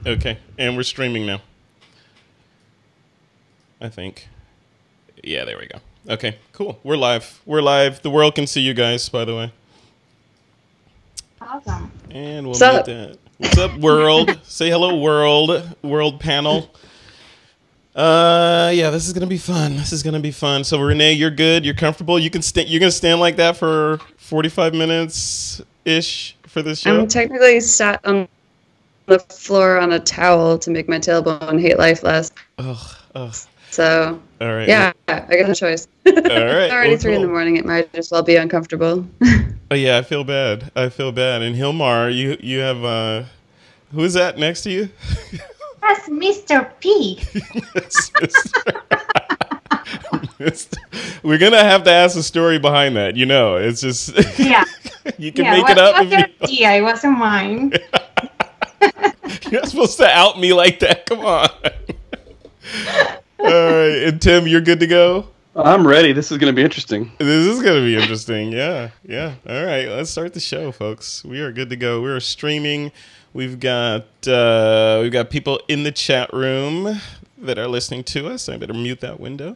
Okay, and we're streaming now. I think. Yeah, there we go. Okay, cool. We're live. We're live. The world can see you guys, by the way. Awesome. And we'll mute that. What's up, world? Say hello, world. World panel. Yeah, this is gonna be fun. This is gonna be fun. So Renee, you're good. You're comfortable. You can you're gonna stand like that for 45 minutes ish for this show. I'm technically sat on the floor on a towel to make my tailbone hate life less. Ugh. So, all right. Yeah, I got no choice. All right. It's already 3 in the morning. It might as well be uncomfortable. Oh yeah, I feel bad. And Gilmar, you have who is that next to you? That's Mr. P. We're gonna have to ask the story behind that. You know, it's just Yeah. You can make it up. It wasn't your idea. It wasn't mine. You're not supposed to out me like that. Come on. All right, and Tim, you're good to go? I'm ready. This is going to be interesting. This is going to be interesting. Yeah. All right, let's start the show, folks. We are good to go. We are streaming. We've got people in the chat room that are listening to us. I better mute that window.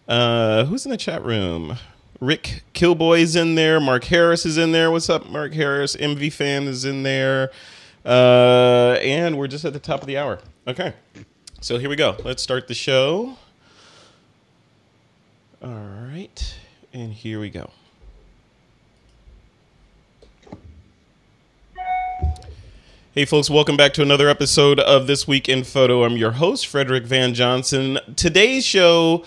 Who's in the chat room? Rick Killboy's in there. Mark Harris is in there. What's up, Mark Harris? MV Fan is in there. And we're just at the top of the hour. Okay. So here we go. Let's start the show. All right. And here we go. Hey, folks. Welcome back to another episode of This Week in Photo. I'm your host, Frederick Van Johnson. Today's show,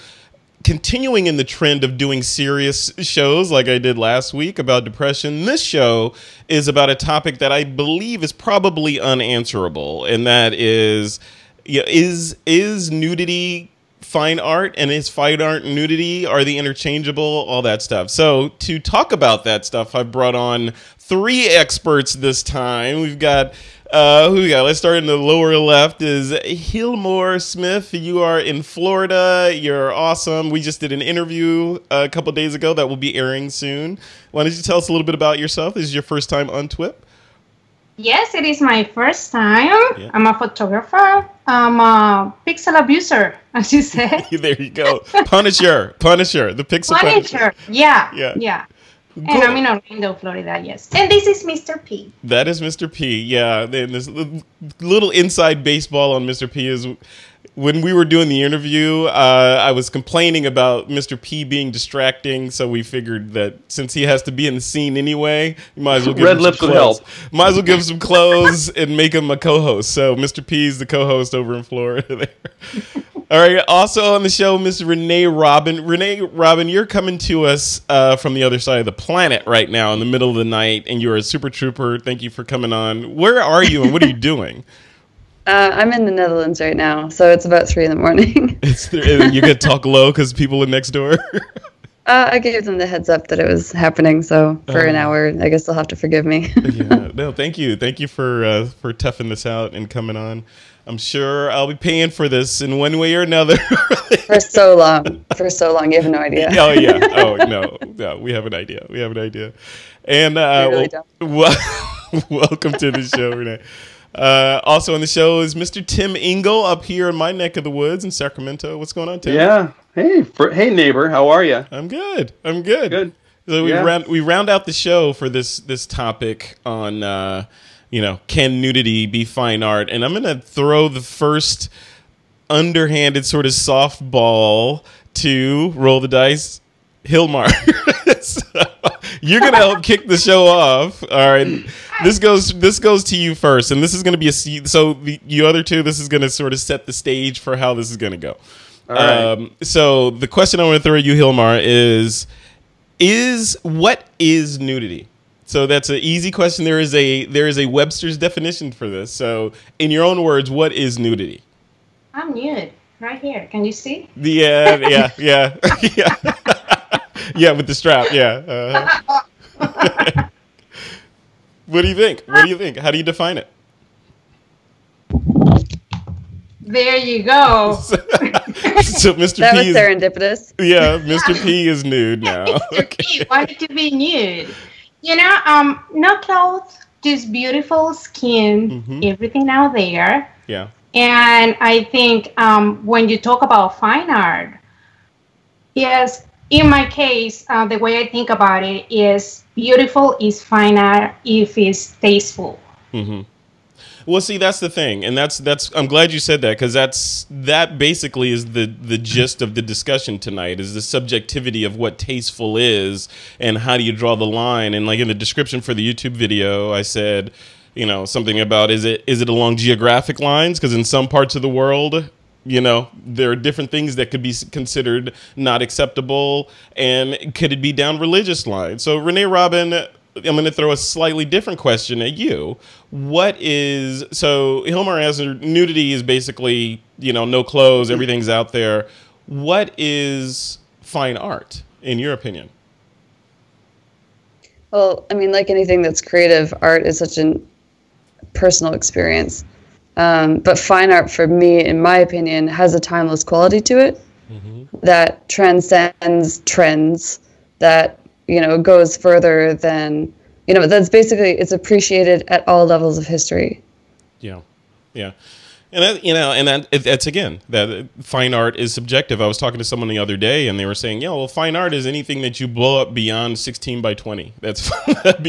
continuing in the trend of doing serious shows like I did last week about depression, this show is about a topic that I believe is probably unanswerable, and that is... Yeah, is nudity fine art, and is fine art nudity? Are they interchangeable? All that stuff. So to talk about that stuff, I've brought on 3 experts this time. We've got who we got? Let's start in the lower left. Is Gilmar Smith? You are in Florida. You're awesome. We just did an interview a couple days ago that will be airing soon. Why don't you tell us a little bit about yourself? This is your first time on TWiP? Yes, it is my first time. Yeah. I'm a photographer. I'm a pixel abuser, as you said. There you go. Punisher, the pixel Punisher. Yeah. Cool. And I'm in Orlando, Florida, yes. And this is Mr. P. That is Mr. P, yeah. And this little inside baseball on Mr. P is... When we were doing the interview, I was complaining about Mr. P being distracting, so we figured that since he has to be in the scene anyway, you might as well give him some clothes. Might as well give him some clothes and make him a co-host. So Mr. P is the co-host over in Florida there. All right, also on the show, Miss Renee Robyn. Robyn, you're coming to us from the other side of the planet right now in the middle of the night, and you're a super trooper. Thank you for coming on. Where are you, and what are you doing? I'm in the Netherlands right now, so it's about 3 in the morning. You could talk low because people are next door. I gave them the heads up that it was happening, so for an hour, I guess they'll have to forgive me. Yeah, no, thank you for toughing this out and coming on. I'm sure I'll be paying for this in one way or another. For so long, you have no idea. Oh yeah. Oh no, we have an idea. And really welcome to the show, Renee. Also on the show is Mr. Tim Engle up here in my neck of the woods in Sacramento. What's going on, Tim? Yeah. Hey, neighbor. How are you? I'm good. Good. So Yeah. we round out the show for this topic on can nudity be fine art? And I'm gonna throw the first underhanded sort of softball to roll the dice, Gilmar. So, you're gonna help kick the show off. All right. This goes to you first, and this is going to be you other two. This is going to sort of set the stage for how this is going to go. All right. So the question I want to throw at you, Gilmar, is what is nudity? So that's an easy question. There is a Webster's definition for this. So in your own words, what is nudity? I'm nude right here. Can you see? Yeah. Yeah, with the strap. Yeah. What do you think? How do you define it? There you go. So Mr. That P was serendipitous. Yeah, Mr. P is nude now. Mr. P wanted to be nude. No clothes, just beautiful skin, everything out there. Yeah. And I think when you talk about fine art, yes, in my case, the way I think about it is beautiful is fine art if it's tasteful. Well, see, that's the thing, and that's. I'm glad you said that, because that basically is the gist of the discussion tonight, is the subjectivity of what tasteful is and how do you draw the line. And like in the description for the YouTube video, I said, something about is it along geographic lines, because in some parts of the world, there are different things that could be considered not acceptable, and could it be down religious lines? So Renee, Robyn, I'm going to throw a slightly different question at you. So Gilmar answered, nudity is basically, no clothes, everything's out there. What is fine art, in your opinion? Well, I mean, like anything that's creative, art is such a personal experience. But fine art, for me, in my opinion, has a timeless quality to it that transcends trends, that goes further than, that's basically, it's appreciated at all levels of history. Yeah. And that's again, that fine art is subjective. I was talking to someone the other day, and they were saying, fine art is anything that you blow up beyond 16 by 20. That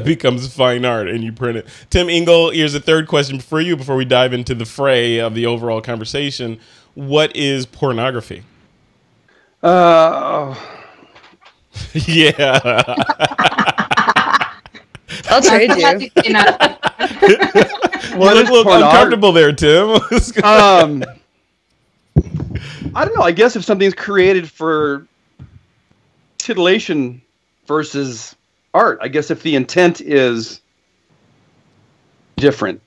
becomes fine art, and you print it. Tim, Engle, here's a third question for you before we dive into the fray of the overall conversation. What is pornography? Yeah. I'll trade you. What is look uncomfortable there, Tim? I don't know. I guess if something's created for titillation versus art, I guess if the intent is different,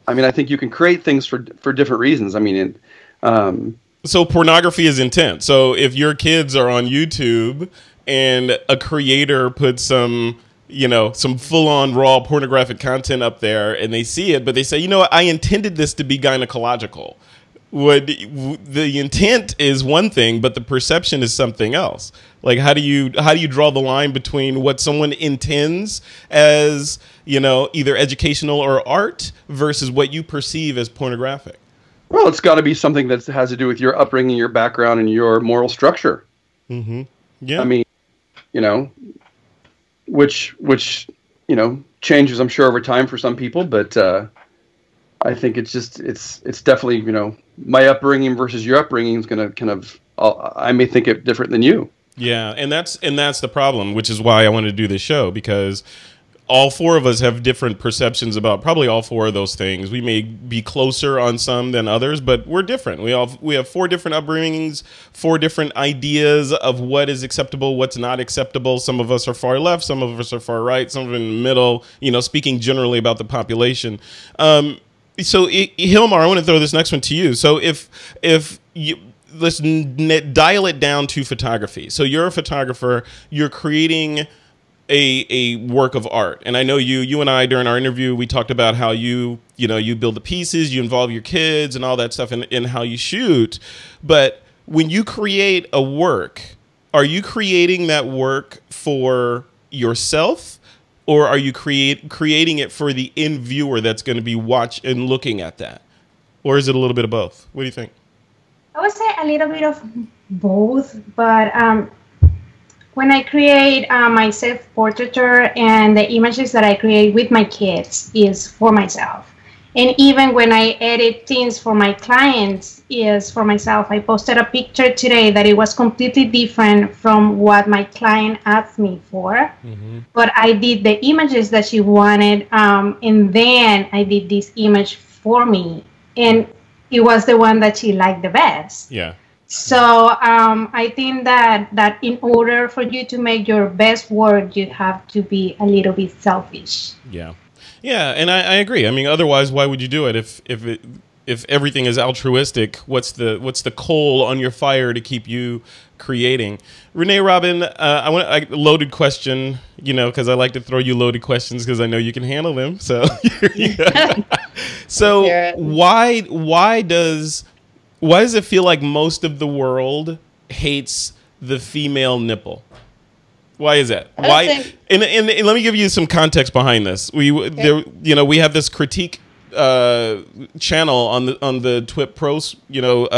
I mean, I think you can create things for different reasons. I mean, so pornography is intent. So if your kids are on YouTube and a creator puts some full-on raw pornographic content up there, and they see it, but they say, I intended this to be gynecological. The intent is one thing, but the perception is something else. Like, how do you draw the line between what someone intends as, either educational or art versus what you perceive as pornographic? Well, it's got to be something that has to do with your upbringing, your background, and your moral structure. Yeah. I mean, which changes, I'm sure, over time for some people, but I think it's definitely, my upbringing versus your upbringing is going to kind of, I may think it different than you. Yeah, and that's the problem, which is why I wanted to do this show, because all four of us have different perceptions about probably all four of those things. We may be closer on some than others, but we're different. We have four different upbringings, four different ideas of what is acceptable, what's not acceptable. Some of us are far left, some of us are far right, some of us in the middle, speaking generally about the population. So Gilmar, I want to throw this next one to you. So if you... let's dial it down to photography. So you're a photographer, you're creating a work of art. And I know you and I, during our interview, we talked about how you build the pieces, you involve your kids and all that stuff in how you shoot. But when you create a work, are you creating that work for yourself, or are you creating it for the end viewer that's going to be watching and looking at that? Or is it a little bit of both? What do you think? I would say a little bit of both, but when I create my self-portraiture and the images that I create with my kids is for myself. And even when I edit things for my clients is for myself. I posted a picture today that it was completely different from what my client asked me for. But I did the images that she wanted, and then I did this image for me. And it was the one that she liked the best. Yeah. So I think that in order for you to make your best work, you have to be a little bit selfish. Yeah. Yeah, and I agree. I mean, otherwise, why would you do it? If everything is altruistic, what's the coal on your fire to keep you creating? Renee, Robyn, I want a loaded question, because I like to throw you loaded questions because I know you can handle them. So, so why does it feel like most of the world hates the female nipple? Why is that? I Why? think- And let me give you some context behind this. We have this critique channel on the TWiP PRO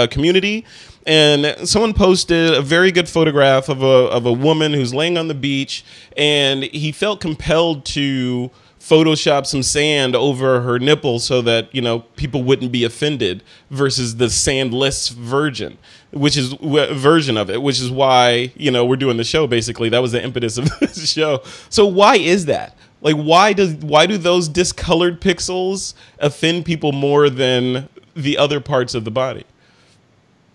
community, and someone posted a very good photograph of a woman who's laying on the beach, and he felt compelled to Photoshop some sand over her nipple so that people wouldn't be offended, versus the sandless version of it, which is why we're doing the show. Basically, that was the impetus of this show. So why is that? Like, why do those discolored pixels offend people more than the other parts of the body?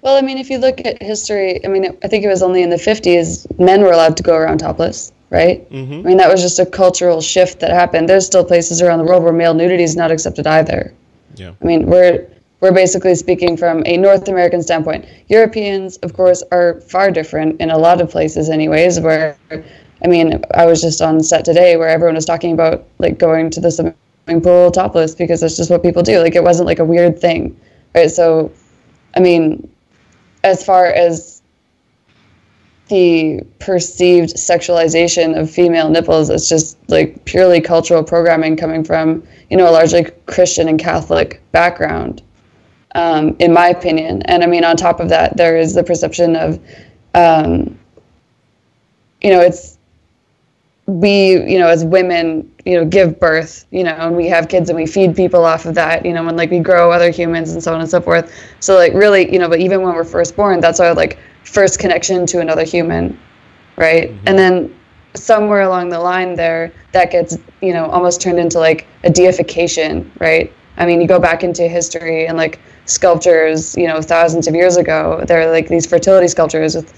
Well, I mean, if you look at history, I mean, I think it was only in the 50s men were allowed to go around topless, right? Mm-hmm. I mean, that was just a cultural shift that happened. There's still places around the world where male nudity is not accepted either. Yeah. I mean, we're basically speaking from a North American standpoint. Europeans, of course, are far different in a lot of places anyways, where, I mean, I was just on set today where everyone was talking about, like, going to the swimming pool topless because that's just what people do. Like, it wasn't, like, a weird thing, right? So, I mean, as far as the perceived sexualization of female nipples, it's just, like, purely cultural programming coming from, a largely Christian and Catholic background, in my opinion. And, I mean, on top of that, there is the perception of, it's, we, as women, give birth, and we have kids and we feed people off of that, and like we grow other humans and so on and so forth. So like really, but even when we're first born, that's our like first connection to another human, right? Mm-hmm. And then somewhere along the line there, that gets, almost turned into like a deification, right? I mean, you go back into history and like sculptures, thousands of years ago, there are like these fertility sculptures with,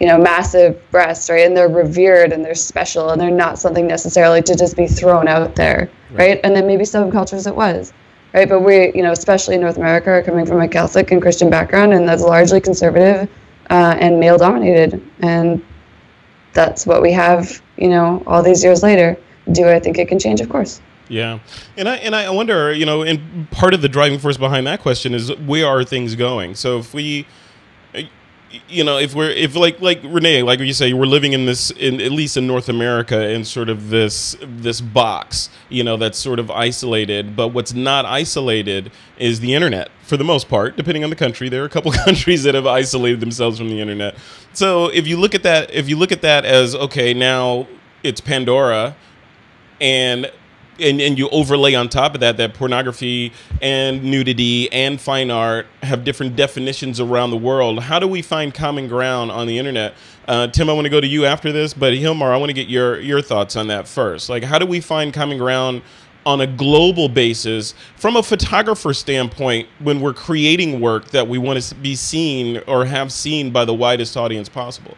massive breasts, right? And they're revered and they're special and they're not something necessarily to just be thrown out there, right? And then maybe some cultures it was, right? But we, especially in North America, are coming from a Catholic and Christian background, and that's largely conservative and male dominated. And that's what we have, all these years later. Do I think it can change? Of course. Yeah. And I wonder, and part of the driving force behind that question is, where are things going? So if we, if like Renee, like you say, we're living in this, at least in North America, in sort of this box, that's sort of isolated. But what's not isolated is the internet, for the most part. Depending on the country, there are a couple countries that have isolated themselves from the internet. So if you look at that, as, okay, now it's Pandora, and you overlay on top of that pornography and nudity and fine art have different definitions around the world. How do we find common ground on the internet? Tim, I want to go to you after this, but Gilmar, I want to get your thoughts on that first. Like, how do we find common ground on a global basis from a photographer standpoint when we're creating work that we want to be seen or have seen by the widest audience possible?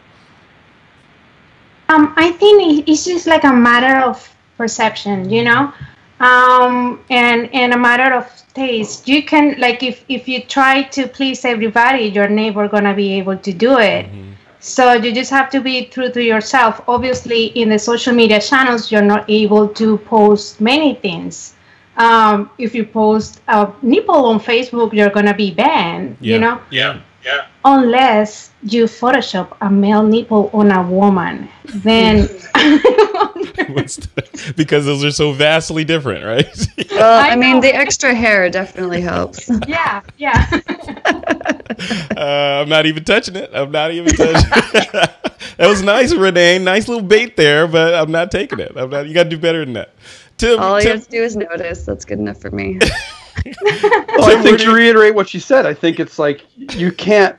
I think it's just like a matter of perception, and a matter of taste. You can, like, if you try to please everybody, you're never gonna be able to do it. Mm-hmm. So you just have to be true to yourself. Obviously, in the social media channels, you're not able to post many things. If you post a nipple on Facebook, you're gonna be banned. Yeah. Unless you Photoshop a male nipple on a woman, then because those are so vastly different, right? Well, I mean, the extra hair definitely helps. Yeah. I'm not even touching it. That was nice, Renee. Nice little bait there, but I'm not taking it. You got to do better than that. Tim, all you have to do is notice. That's good enough for me. Well, I think to reiterate what she said, I think it's like you can't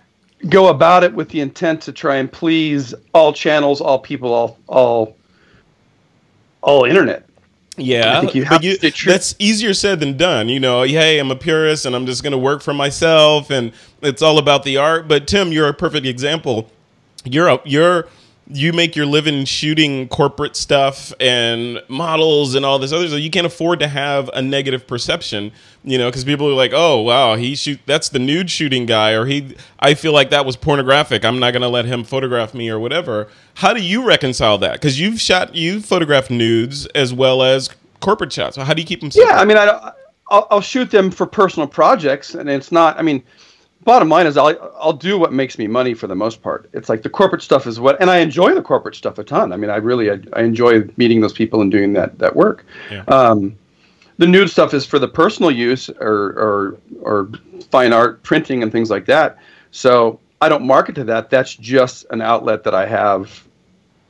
go about it with the intent to try and please all channels, all people, all internet. Yeah, I think that's easier said than done. Hey, I'm a purist and I'm just going to work for myself, and it's all about the art. But Tim, you're a perfect example. You make your living shooting corporate stuff and models and all this other stuff. You can't afford to have a negative perception, because people are like, oh, wow, that's the nude shooting guy, or I feel like that was pornographic. I'm not going to let him photograph me or whatever. How do you reconcile that? Because you've photographed nudes as well as corporate shots. So how do you keep them separate? Yeah, I mean, I'll shoot them for personal projects, and it's not, I mean, bottom line is I'll do what makes me money for the most part. It's like the corporate stuff is what, and I enjoy the corporate stuff a ton. I mean, I enjoy meeting those people and doing that work. Yeah. The nude stuff is for the personal use or fine art printing and things like that. So I don't market to that. That's just an outlet that I have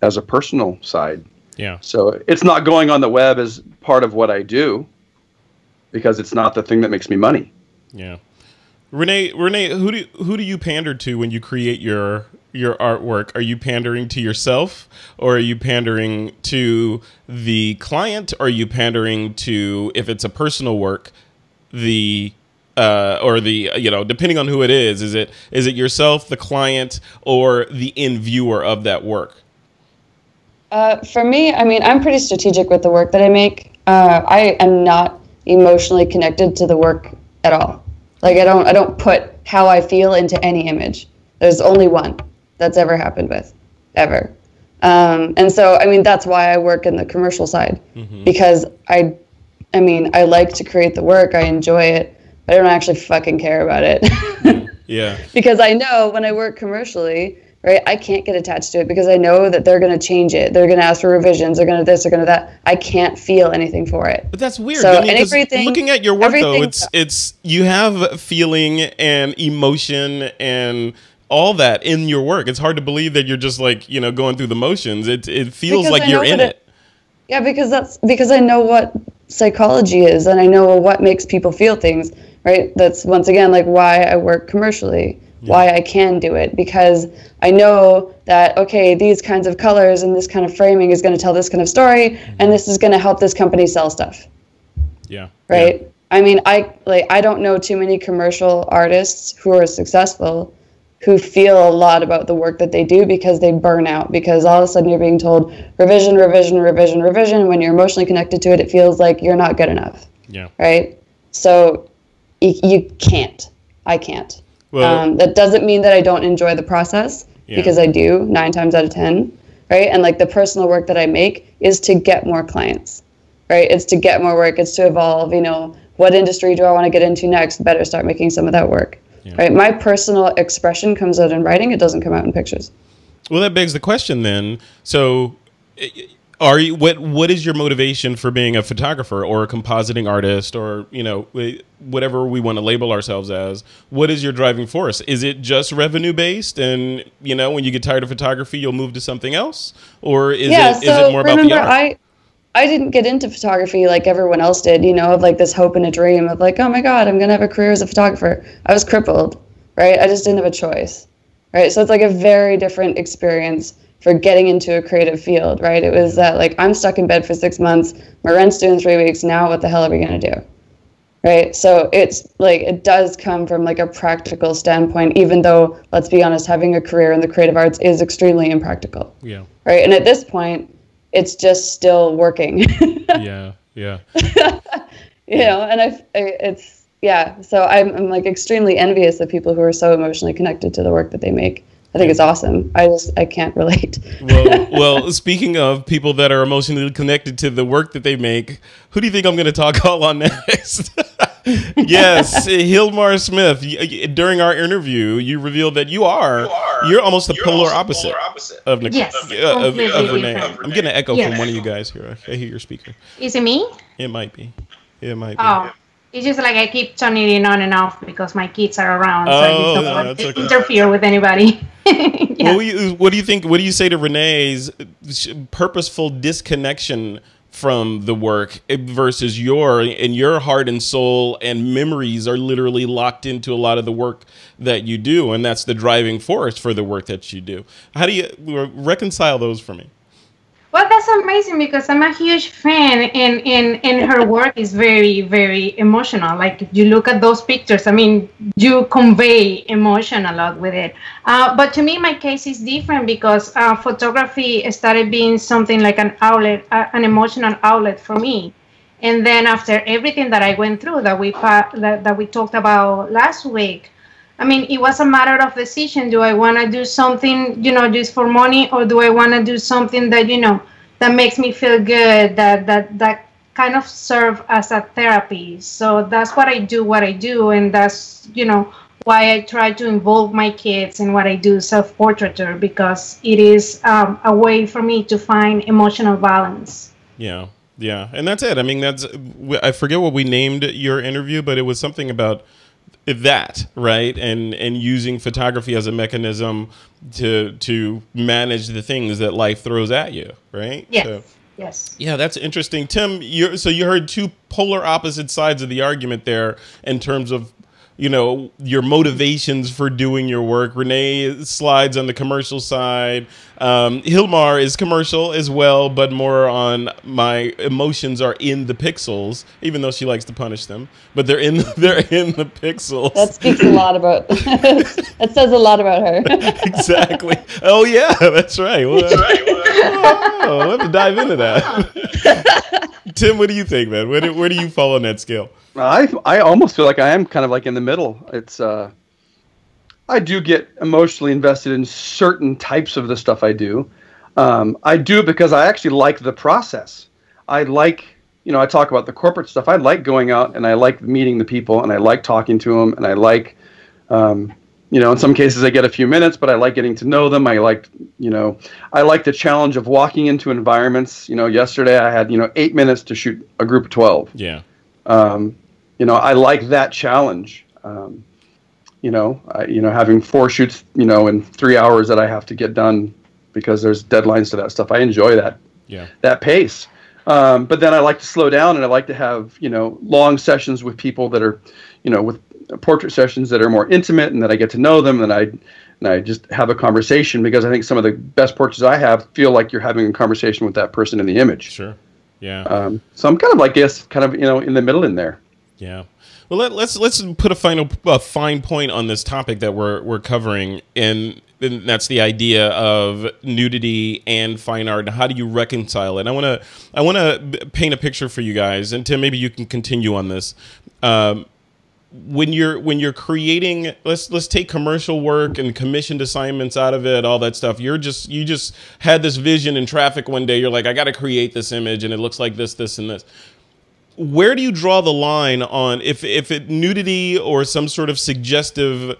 as a personal side. Yeah. So it's not going on the web as part of what I do because it's not the thing that makes me money. Yeah. Renee, who do you pander to when you create your artwork? Are you pandering to yourself, or are you pandering to the client? Or are you pandering to, if it's a personal work, depending on who it is it yourself, the client, or the end viewer of that work? For me, I mean, I'm pretty strategic with the work that I make. I am not emotionally connected to the work at all. Like I don't put how I feel into any image. There's only one that's ever happened with, ever. And so, I mean, that's why I work in the commercial side, because I like to create the work. I enjoy it, but I don't actually fucking care about it. Yeah. Because I know when I work commercially, right, I can't get attached to it because I know that they're going to change it. They're going to ask for revisions. They're going to this, they're going to that. I can't feel anything for it. But that's weird. So, I mean, 'cause looking at your work, though, it's you have feeling and emotion and all that in your work. It's hard to believe that you're just like, going through the motions. It feels like you're in it. Yeah, because I know what psychology is, and I know what makes people feel things, right? That's once again like why I work commercially. Why I can do it, because I know that, okay, these kinds of colors and this kind of framing is going to tell this kind of story, and this is going to help this company sell stuff. Yeah. Right? Yeah. I mean, I don't know too many commercial artists who are successful who feel a lot about the work that they do because they burn out, because all of a sudden you're being told revision, revision, revision, revision. When you're emotionally connected to it, it feels like you're not good enough. Yeah. Right? So you can't. I can't. Well, that doesn't mean that I don't enjoy the process, because I do 9 times out of 10, right? And like the personal work that I make is to get more clients, right? It's to get more work. It's to evolve, what industry do I want to get into next? Better start making some of that work, right? My personal expression comes out in writing. It doesn't come out in pictures. Well, that begs the question then. So what is your motivation for being a photographer or a compositing artist, or whatever we want to label ourselves as? What is your driving force? Is it just revenue based, and when you get tired of photography you'll move to something else, or is it more about the art? I didn't get into photography like everyone else did, of like this hope and a dream of like, oh my god, I'm gonna have a career as a photographer. I was crippled, right? I just didn't have a choice, right? So it's like a very different experience for getting into a creative field, right? It was that like, I'm stuck in bed for 6 months, my rent's due in 3 weeks, now what the hell are we gonna do? Right? So it's like, it does come from like a practical standpoint, even though, let's be honest, having a career in the creative arts is extremely impractical. Yeah. Right? And at this point, it's just still working. Yeah. And so I'm like extremely envious of people who are so emotionally connected to the work that they make. I think it's awesome. I can't relate. Well, speaking of people that are emotionally connected to the work that they make, who do you think I'm going to talk on next? Yes, Gilmar Smith. During our interview, you revealed that you're almost the polar opposite of Renee. I'm getting an echo from one of you guys here. I hear your speaker. Is it me? It might be. Oh. It's just like I keep turning it on and off because my kids are around, so I just don't want to interfere with anybody. What do you think? What do you say to Renee's purposeful disconnection from the work versus your heart and soul and memories are literally locked into a lot of the work that you do, and that's the driving force for the work that you do? How do you reconcile those for me? Well, that's amazing because I'm a huge fan, and her work is very, very emotional. Like, if you look at those pictures, I mean, you convey emotion a lot with it. But to me, my case is different because photography started being something like an outlet, an emotional outlet for me. And then after everything that I went through that we talked about last week, I mean, it was a matter of decision. Do I want to do something, just for money, or do I want to do something that, that makes me feel good, that kind of serve as a therapy? So that's what I do, and that's, why I try to involve my kids in what I do, self-portraiture, because it is a way for me to find emotional balance. Yeah, yeah, and that's it. I mean, I forget what we named your interview, but it was something about that, right? And using photography as a mechanism to manage the things that life throws at you, right? Yes. So, yes. yeah, that's interesting. Tim, so you heard two polar opposite sides of the argument there in terms of, you know, your motivations for doing your work. Renee slides on the commercial side. Gilmar is commercial as well, but more on my emotions are in the pixels, even though she likes to punish them. But they're in the pixels. That speaks a lot about. That says a lot about her. Exactly. Oh yeah, that's right. Well, we'll have to dive into that. Tim, what do you think, man? Where do you fall on that scale? I almost feel like I am kind of like in the middle. It's I do get emotionally invested in certain types of the stuff I do. I do it because I actually like the process. I like, you know, I talk about the corporate stuff. I like going out and I like meeting the people and I like talking to them and I like, you know, in some cases I get a few minutes, but I like getting to know them. I like, you know, I like the challenge of walking into environments. You know, yesterday I had, 8 minutes to shoot a group of 12. Yeah. I like that challenge. Having 4 shoots, in 3 hours that I have to get done because there's deadlines to that stuff. I enjoy that. Yeah. That pace. But then I like to slow down and I like to have, long sessions with people that are, with portrait sessions that are more intimate and that I get to know them and I just have a conversation because I think some of the best portraits I have feel like you're having a conversation with that person in the image. Sure. Yeah. So I'm kind of in the middle in there. Yeah. Well, let's put a fine point on this topic that we're covering, and that's the idea of nudity and fine art. How do you reconcile it? I want to paint a picture for you guys, and Tim, maybe you can continue on this. When you're creating, let's take commercial work and commissioned assignments out of it, all that stuff. You just had this vision in traffic one day. You're like, I got to create this image, and it looks like this, and this. Where do you draw the line on if nudity or some sort of suggestive,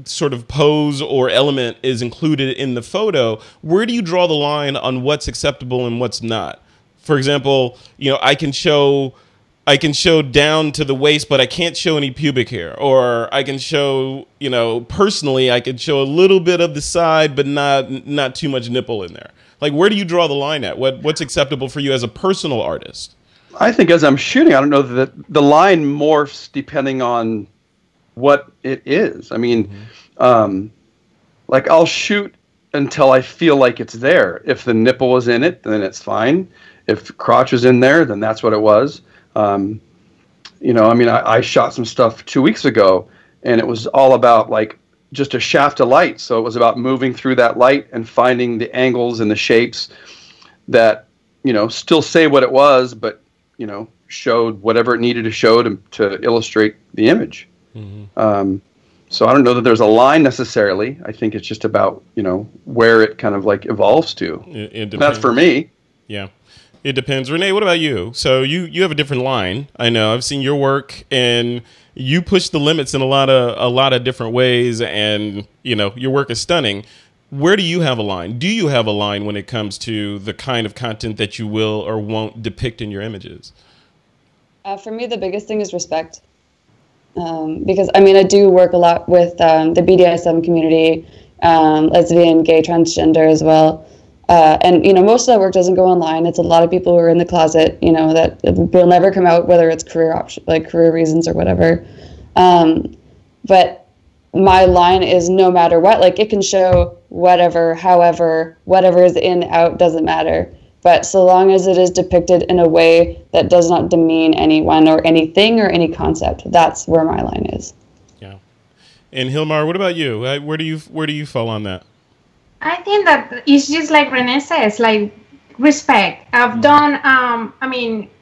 sort of pose or element is included in the photo? Where do you draw the line on what's acceptable and what's not? For example, I can show down to the waist, but I can't show any pubic hair. Or I can show, personally, I could show a little bit of the side, but not too much nipple in there. Like, where do you draw the line at? What's acceptable for you as a personal artist? I think as I'm shooting, I don't know that the line morphs depending on what it is. I mean, I'll shoot until I feel like it's there. If the nipple was in it, then it's fine. If crotch was in there, then that's what it was. I shot some stuff 2 weeks ago, and it was all about just a shaft of light. So it was about moving through that light and finding the angles and the shapes that, still say what it was, but showed whatever it needed to show to illustrate the image. Mm-hmm. So I don't know that there's a line necessarily. I think it's just about, where it kind of evolves to. It that's for me. Yeah. It depends. Renee, what about you? So you have a different line. I know I've seen your work and you push the limits in a lot of different ways, and your work is stunning. Where do you have a line? Do you have a line when it comes to the kind of content that you will or won't depict in your images? For me, the biggest thing is respect. Because, I do work a lot with the BDSM community, lesbian, gay, transgender as well. And most of that work doesn't go online. It's a lot of people who are in the closet, that will never come out, whether it's career reasons or whatever. But my line is no matter what, it can show whatever, however, whatever is in, out, doesn't matter. But so long as it is depicted in a way that does not demean anyone or anything or any concept, that's where my line is. Yeah. And Gilmar, what about you? Where do you fall on that? I think that it's just like Renee says, respect. I've done,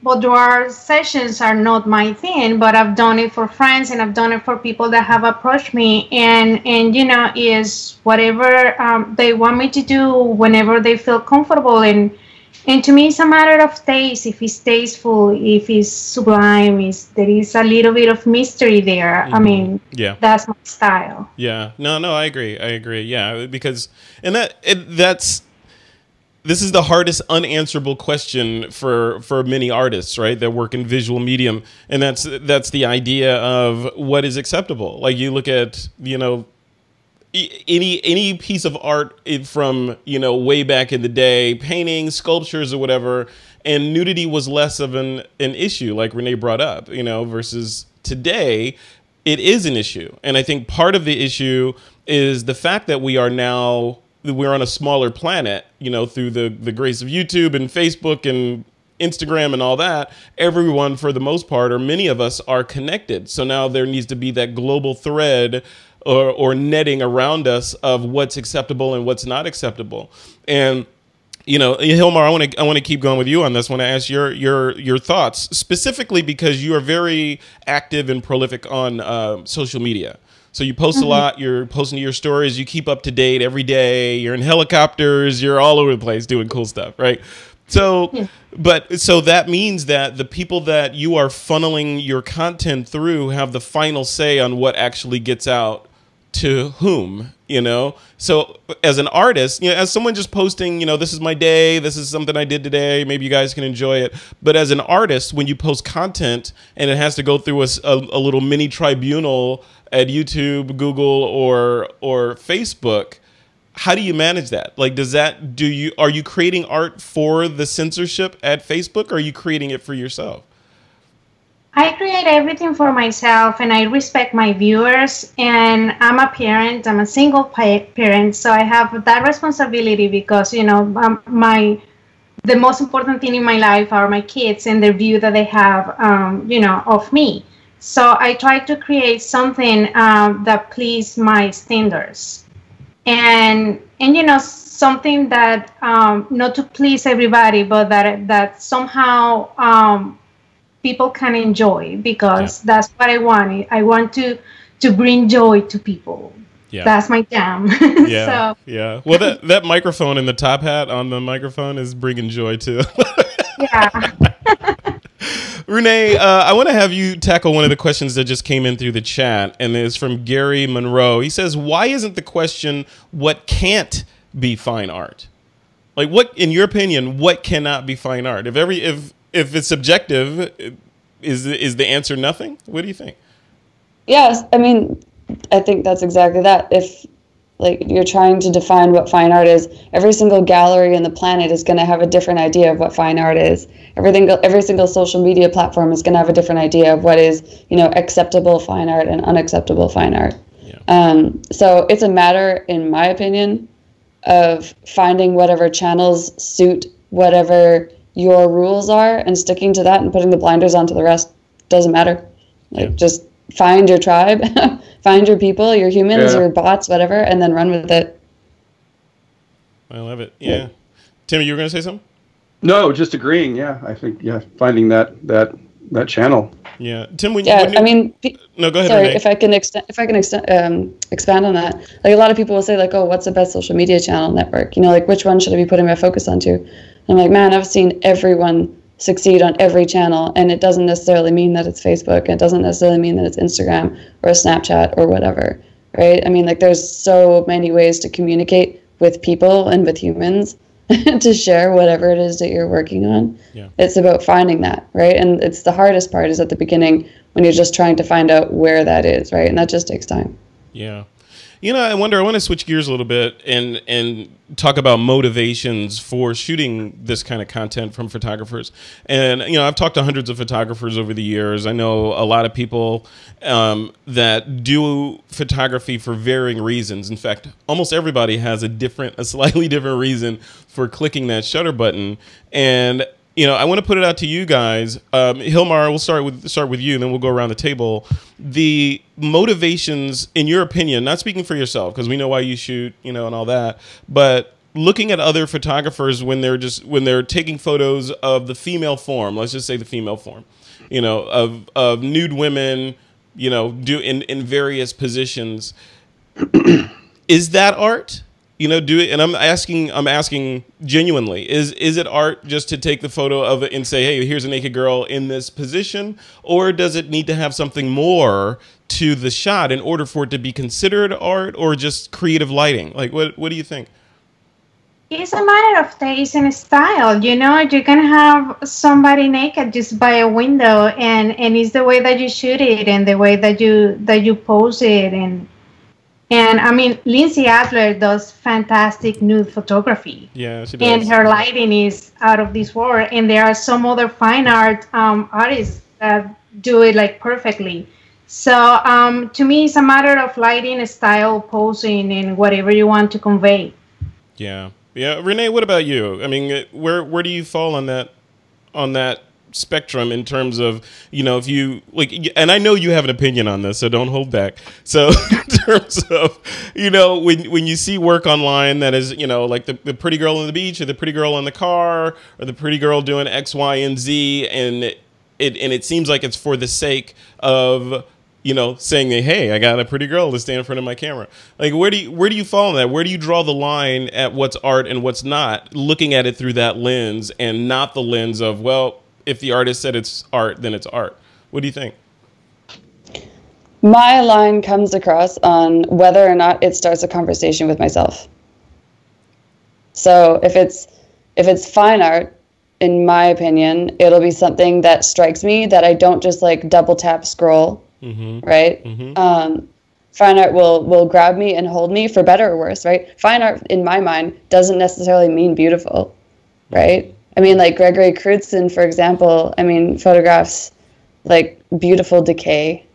boudoir sessions are not my thing, but I've done it for friends and I've done it for people that have approached me, and is whatever they want me to do whenever they feel comfortable. And And to me, it's a matter of taste. If it's tasteful, if it's sublime, is there is a little bit of mystery there. I mean, Yeah. that's my style. Yeah. No, I agree. Yeah, because and that's this is the hardest unanswerable question for many artists, right? That work in visual medium, and that's the idea of what is acceptable. Like you look at, any piece of art from, way back in the day, paintings, sculptures or whatever, and nudity was less of an issue, like Renee brought up, versus today it is an issue. And I think part of the issue is the fact that we're on a smaller planet, through the grace of YouTube and Facebook and Instagram and all that. Everyone, for the most part, or many of us, are connected. So now there needs to be that global thread or netting around us of what's acceptable and what's not acceptable. And Gilmar, I want to keep going with you on this. I want to ask your thoughts, specifically because you are very active and prolific on social media. So you post a lot. You're posting your stories. You keep up to date every day. You're in helicopters. You're all over the place doing cool stuff, right? So, so that means that the people that you are funneling your content through have the final say on what actually gets out to whom, So as an artist, as someone just posting, this is my day, this is something I did today, maybe you guys can enjoy it. But as an artist, when you post content and it has to go through a little mini tribunal at YouTube, Google, or Facebook, how do you manage that? Like, are you creating art for the censorship at Facebook, or are you creating it for yourself? I create everything for myself, and I respect my viewers. And I'm a parent. I'm a single parent, so I have that responsibility because the most important thing in my life are my kids and the view that they have, of me. So I try to create something that please my standards, and something that not to please everybody, but that somehow. People can enjoy, because that's what I want. I want to bring joy to people. Yeah. That's my jam. Yeah. Yeah. Well, that microphone in the top hat on the microphone is bringing joy too. Yeah. Renee, I want to have you tackle one of the questions that just came in through the chat, and it's from Gary Monroe. He says, "Why isn't the question what can't be fine art? Like, what, in your opinion, what cannot be fine art? If it's subjective, is the answer nothing? What do you think?" Yes, I mean, I think that's exactly that. If you're trying to define what fine art is, every single gallery in the planet is going to have a different idea of what fine art is. Every single social media platform is going to have a different idea of what is, acceptable fine art and unacceptable fine art. Yeah. So it's a matter, in my opinion, of finding whatever channels suit whatever your rules are and sticking to that and putting the blinders onto the rest. Doesn't matter. Just find your tribe, find your people, your humans, your bots, whatever, and then run with it. I love it. Yeah. Timmy, you were going to say something? No, just agreeing. Yeah, I think finding that channel. Yeah, Tim. No, go ahead. Sorry, Renee. if I can expand on that. Like, a lot of people will say, like, "Oh, what's the best social media channel network? Which one should I be putting my focus onto?" I'm like, man, I've seen everyone succeed on every channel, and it doesn't necessarily mean that it's Facebook. It doesn't necessarily mean that it's Instagram or Snapchat or whatever, right? I mean, there's so many ways to communicate with people and with humans to share whatever it is that you're working on. Yeah. It's about finding that, right? And it's the hardest part is at the beginning when you're just trying to find out where that is, right? And that just takes time. Yeah. I want to switch gears a little bit and talk about motivations for shooting this kind of content from photographers. And, I've talked to hundreds of photographers over the years. I know a lot of people that do photography for varying reasons. In fact, almost everybody has a slightly different reason for clicking that shutter button. And I want to put it out to you guys. Gilmar, we'll start with you, and then we'll go around the table. The motivations, in your opinion, not speaking for yourself, because we know why you shoot, and all that, but looking at other photographers when they're taking photos of the female form, let's just say the female form, of nude women, do in various positions. Is that art? do it. And I'm asking genuinely, is it art just to take the photo of it and say, hey, here's a naked girl in this position? Or does it need to have something more to the shot in order for it to be considered art, or just creative lighting? Like, what do you think? It's a matter of taste and style. You can have somebody naked just by a window, and it's the way that you shoot it and the way that you pose it. And I mean, Lindsay Adler does fantastic nude photography. Yeah, she does. And her lighting is out of this world. And there are some other fine art artists that do it like perfectly. So to me, it's a matter of lighting, style, posing, and whatever you want to convey. Yeah. Yeah. Renee, what about you? I mean, where do you fall on that spectrum in terms of, if you like, and I know you have an opinion on this, so don't hold back. So in terms of, when you see work online that is, like the pretty girl on the beach, or the pretty girl in the car, or the pretty girl doing X, Y, and Z, and it seems like it's for the sake of, saying that, hey, I got a pretty girl to stand in front of my camera. Like, where do you fall on that? Where do you draw the line at what's art and what's not, looking at it through that lens and not the lens of, well, if the artist said it's art, then it's art? What do you think? My line comes across on whether or not it starts a conversation with myself. So if it's fine art, in my opinion, it'll be something that strikes me, that I don't just like double tap scroll, right? Mm-hmm. Fine art will grab me and hold me, for better or worse, right? Fine art, in my mind, doesn't necessarily mean beautiful, right? I mean, like Gregory Crutzen, for example, photographs like beautiful decay,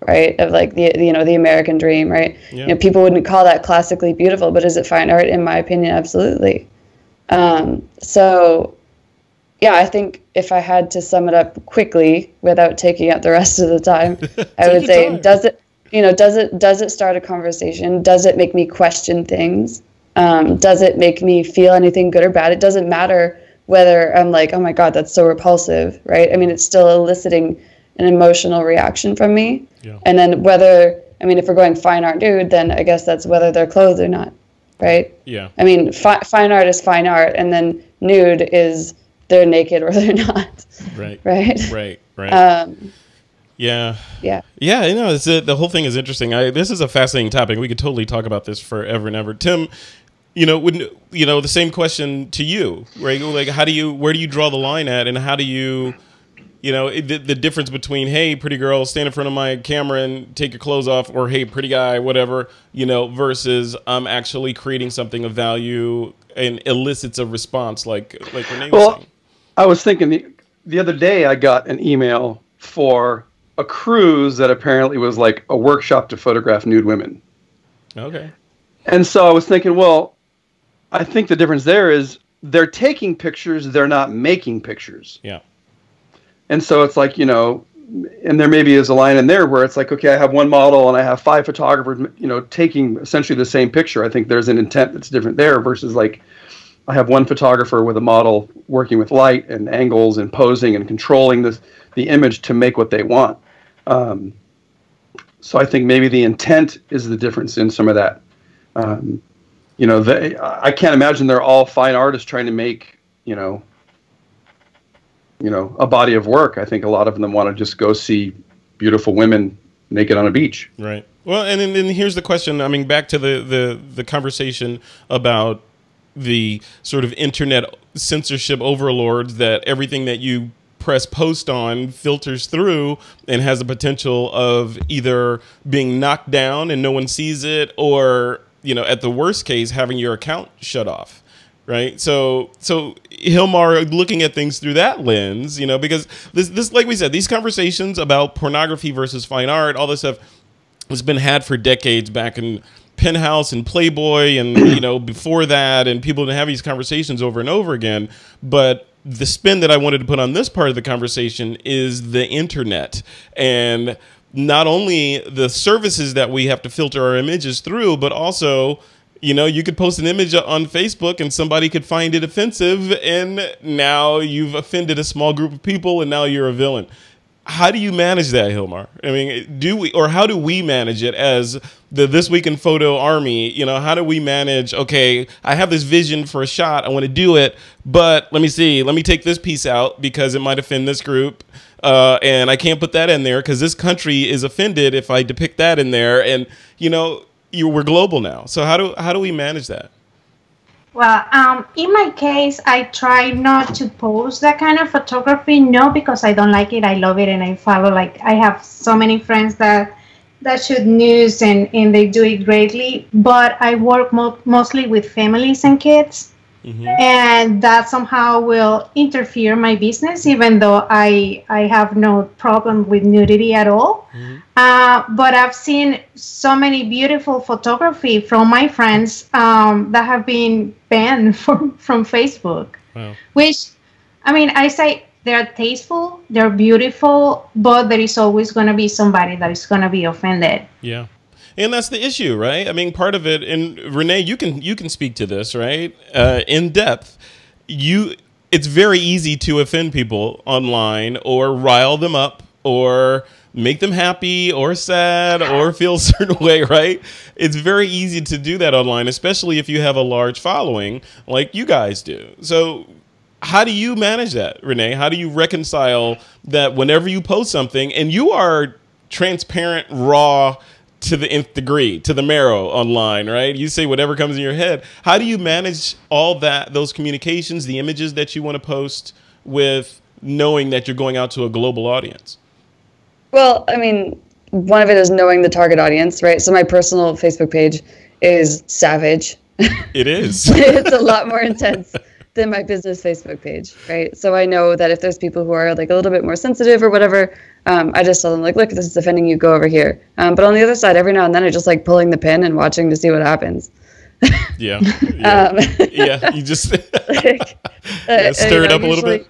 right? Of like the American dream, right? Yeah. People wouldn't call that classically beautiful, but is it fine art? In my opinion, absolutely. So yeah, I think if I had to sum it up quickly without taking up the rest of the time, I would say, does it start a conversation? Does it make me question things? Does it make me feel anything good or bad? It doesn't matter whether I'm like, oh my God, that's so repulsive, right? It's still eliciting an emotional reaction from me. Yeah. And then if we're going fine art nude, then I guess that's whether they're clothed or not, right? Yeah. Fine art is fine art, and then nude is they're naked or they're not. Right. Right. Right. Yeah. Yeah. Yeah. The whole thing is interesting. This is a fascinating topic. We could totally talk about this forever and ever. Tim, the same question to you, right? Like, where do you draw the line at, and how do you, the difference between, hey, pretty girl, stand in front of my camera and take your clothes off, or hey, pretty guy, whatever, versus I'm actually creating something of value and elicits a response like Renee was saying. I was thinking the other day I got an email for a cruise that apparently was like a workshop to photograph nude women. Okay. And so I was thinking, well, I think the difference there is they're taking pictures, they're not making pictures. Yeah. And so it's like, and there maybe is a line in there where it's like, okay, I have one model and I have 5 photographers, taking essentially the same picture. I think there's an intent that's different there versus like I have one photographer with a model working with light and angles and posing and controlling the image to make what they want. So I think maybe the intent is the difference in some of that. I can't imagine they're all fine artists trying to make, a body of work. I think a lot of them want to just go see beautiful women naked on a beach. Right. Well, and then here's the question. Back to the conversation about the sort of internet censorship overlords, that everything that you press post on filters through and has the potential of either being knocked down and no one sees it, or, at the worst case, having your account shut off. Right. So Gilmar, looking at things through that lens, because this, like we said, these conversations about pornography versus fine art, all this stuff has been had for decades, back in Penthouse and Playboy and, before that, and people have these conversations over and over again. But the spin that I wanted to put on this part of the conversation is the internet, and not only the services that we have to filter our images through, but also, you could post an image on Facebook and somebody could find it offensive, and now you've offended a small group of people, and now you're a villain. How do you manage that, Gilmar? I mean, how do we manage it as the This Week in Photo Army? You know, how do we manage, okay, I have this vision for a shot, I want to do it, but let me take this piece out because it might offend this group, and I can't put that in there because this country is offended if I depict that in there, and, you know, we're global now. So how do we manage that? Well, in my case, I try not to post that kind of photography. No, because I don't like it. I love it, and I follow. Like, I have so many friends that shoot news, and they do it greatly. But I work mostly with families and kids, and that somehow will interfere my business, even though I have no problem with nudity at all. But I've seen so many beautiful photography from my friends that have been banned from Facebook. Wow. Which, I mean, I say they're tasteful, they're beautiful, but there is always going to be somebody that is going to be offended. Yeah. And that's the issue, right? I mean, part of it, and Renee, you can speak to this, right? In depth, it's very easy to offend people online or rile them up or make them happy or sad or feel a certain way, right? It's very easy to do that online, especially if you have a large following like you guys do. So how do you manage that, Renee? How do you reconcile that whenever you post something and you are transparent, raw, to the nth degree, to the marrow online, right? You say whatever comes in your head. How do you manage all those communications, the images that you want to post with knowing that you're going out to a global audience? Well, I mean, one of it is knowing the target audience, right? So my personal Facebook page is savage. It is. It's a lot more intense than my business Facebook page, right? So I know that if there's people who are like a little bit more sensitive or whatever, I just tell them like, look, this is offending you, go over here. But on the other side, every now and then I just like pulling the pin and watching to see what happens. Yeah. You just stir it up a little bit.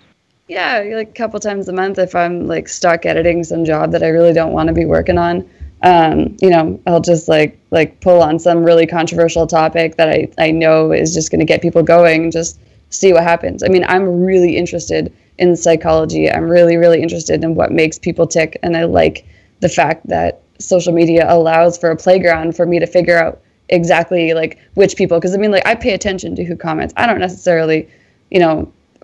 Yeah, like a couple times a month if I'm like stuck editing some job that I really don't want to be working on. I'll just like pull on some really controversial topic that I know is just going to get people going and just see what happens. I mean, I'm really interested in psychology. I'm really, really interested in what makes people tick. And I like the fact that social media allows for a playground for me to figure out exactly like which people, because I mean, like I pay attention to who comments. I don't necessarily,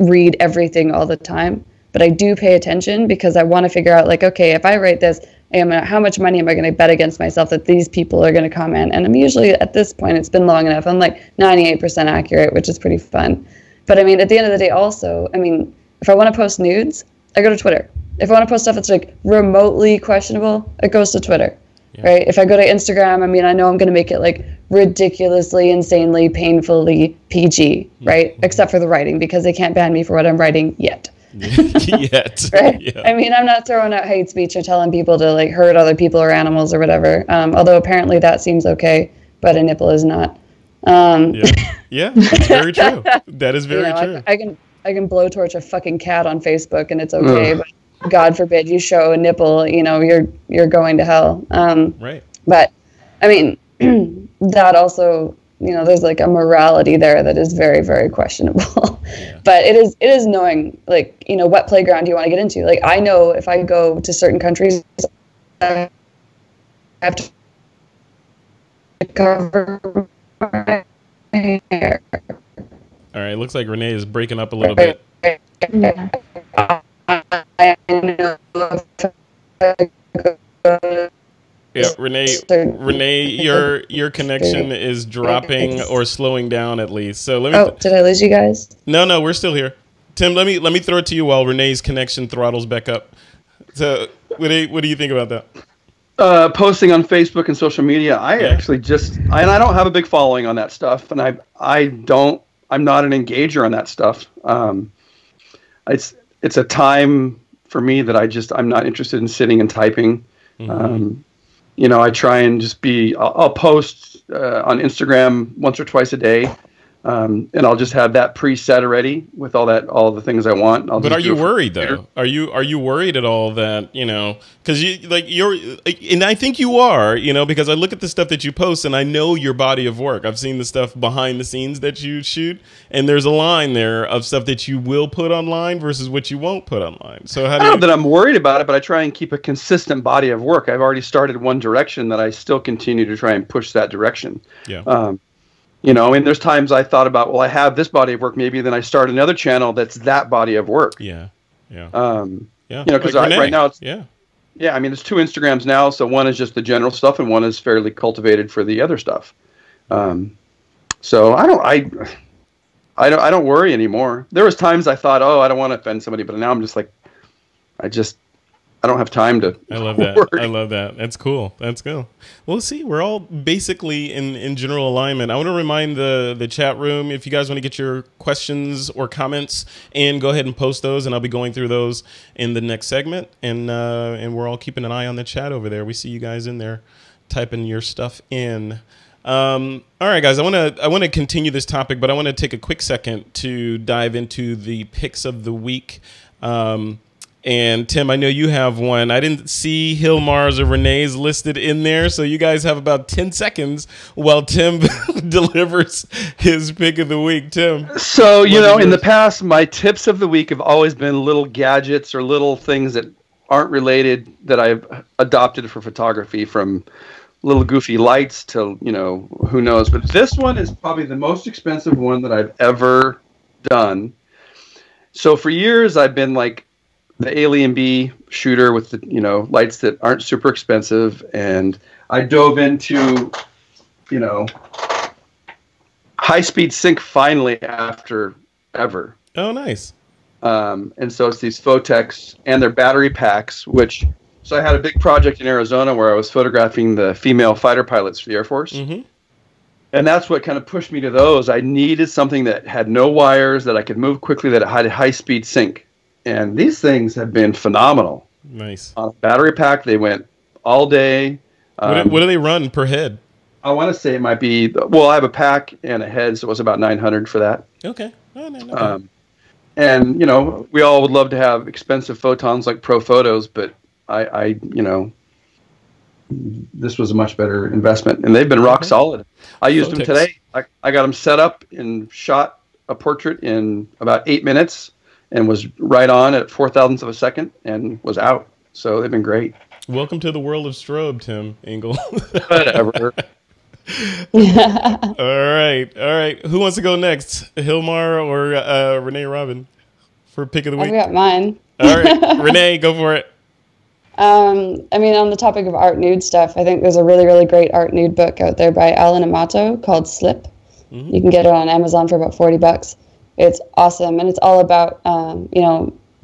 read everything all the time, but I do pay attention because I want to figure out like, okay, if I write this, how much money am I going to bet against myself that these people are going to comment? And I'm usually at this point, it's been long enough, I'm like 98% accurate, which is pretty fun. But I mean, at the end of the day also, I mean, if I want to post nudes, I go to Twitter. If I want to post stuff that's like remotely questionable, it goes to Twitter. Yeah. Right? If I go to Instagram, I mean, I know I'm going to make it like ridiculously, insanely, painfully PG, right? Mm-hmm. Except for the writing, because they can't ban me for what I'm writing yet. Yet. Right? Yeah. I mean, I'm not throwing out hate speech or telling people to like hurt other people or animals or whatever. Although apparently that seems okay, but a nipple is not. Yeah, that's very true. That is very true. I can blowtorch a fucking cat on Facebook and it's okay, but God forbid you show a nipple, you're going to hell. Right. But I mean, that also, there's like a morality there that is very, very questionable. Yeah. But it is knowing like, what playground do you want to get into? Like I know if I go to certain countries, I have to cover my hair. All right, looks like Renee is breaking up a little bit. Yeah. Yeah, Renee, your connection is dropping or slowing down at least. So let me. Did I lose you guys? No, we're still here. Tim, let me throw it to you while Renee's connection throttles back up. So, what do you think about that? Posting on Facebook and social media, actually I don't have a big following on that stuff, and I'm not an engager on that stuff. It's a time for me that I'm not interested in sitting and typing. Mm-hmm. I try and just I'll post on Instagram once or twice a day, And I'll just have that preset already with all the things I want. But are you worried though? Are you worried at all that, because and I think you are, because I look at the stuff that you post and I know your body of work. I've seen the stuff behind the scenes that you shoot, and there's a line there of stuff that you will put online versus what you won't put online. So how do you... I don't know that I'm worried about it, but I try and keep a consistent body of work. I've already started one direction that I still continue to try and push that direction. Yeah. There's times I thought about, well, I have this body of work, maybe then I start another channel that's that body of work. Yeah. Because right now it's there's 2 Instagrams now, so one is just the general stuff and one is fairly cultivated for the other stuff. So I don't worry anymore. There was times I thought, I don't want to offend somebody, but now I'm just like, I don't have time to. I love that. Worry. I love that. That's cool. Let's go. Well, see, we're all basically in general alignment. I want to remind the chat room, if you guys want to get your questions or comments, and go ahead and post those, and I'll be going through those in the next segment. And we're all keeping an eye on the chat over there. We see you guys in there typing your stuff in. All right, guys, I want to continue this topic, but I want to take a quick second to dive into the picks of the week. And Tim, I know you have one. I didn't see Gilmar's or Renee's listed in there, so you guys have about 10 seconds while Tim delivers his pick of the week. Tim. So, in the past, my tips of the week have always been little gadgets or little things that aren't related that I've adopted for photography, from little goofy lights to, who knows. But this one is probably the most expensive one that I've ever done. So for years, I've been like the Alien Bee shooter with the, lights that aren't super expensive. And I dove into, high-speed sync finally after ever. Oh, nice. And so it's these Photex and their battery packs, so I had a big project in Arizona where I was photographing the female fighter pilots for the Air Force. Mm-hmm. And that's what kind of pushed me to those. I needed something that had no wires, that I could move quickly, that it had a high-speed sync. And these things have been phenomenal. Nice. On a battery pack, they went all day. What do they run per head? I want to say it might be, I have a pack and a head, so it was about $900 for that. Okay. Oh, no. And, we all would love to have expensive photons like Pro Photos, but I this was a much better investment, and they've been rock solid. I used them today. I got them set up and shot a portrait in about 8 minutes, and was right on at 0.004 of a second, and was out. So they've been great. Welcome to the world of strobe, Tim Engle. Whatever. All right. Who wants to go next, Gilmar or Renee, Robyn, for pick of the week? I've got mine. All right, Renee, go for it. On the topic of art nude stuff, I think there's a really, really great art nude book out there by Alan Amato called Slip. Mm-hmm. You can get it on Amazon for about $40. It's awesome, and it's all about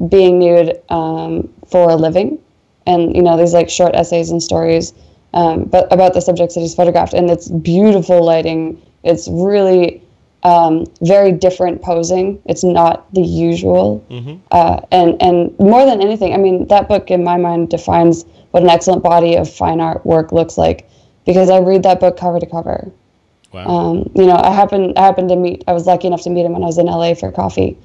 being nude for a living, and these like short essays and stories, but about the subjects that he's photographed, and it's beautiful lighting. It's really very different posing. It's not the usual, and more than anything, that book in my mind defines what an excellent body of fine art work looks like, because I read that book cover to cover. Wow. I was lucky enough to meet him when I was in LA for coffee,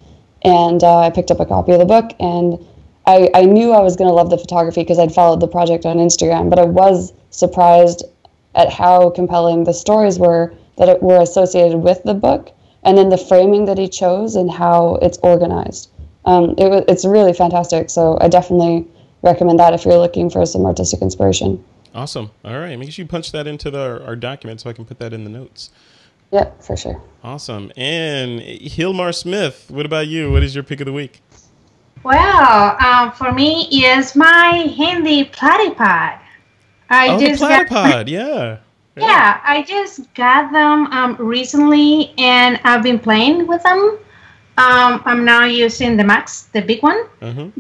and I picked up a copy of the book, and I knew I was going to love the photography because I'd followed the project on Instagram, but I was surprised at how compelling the stories were that were associated with the book, and then the framing that he chose and how it's organized. It's really fantastic, so I definitely recommend that if you're looking for some artistic inspiration. Awesome. All right. Make sure you punch that into our document so I can put that in the notes. Yeah, for sure. Awesome. And Gilmar Smith, what about you? What is your pick of the week? Well, for me, is my handy platypod. The platypod, yeah. Yeah, I just got them recently, and I've been playing with them. I'm now using the Max, the big one,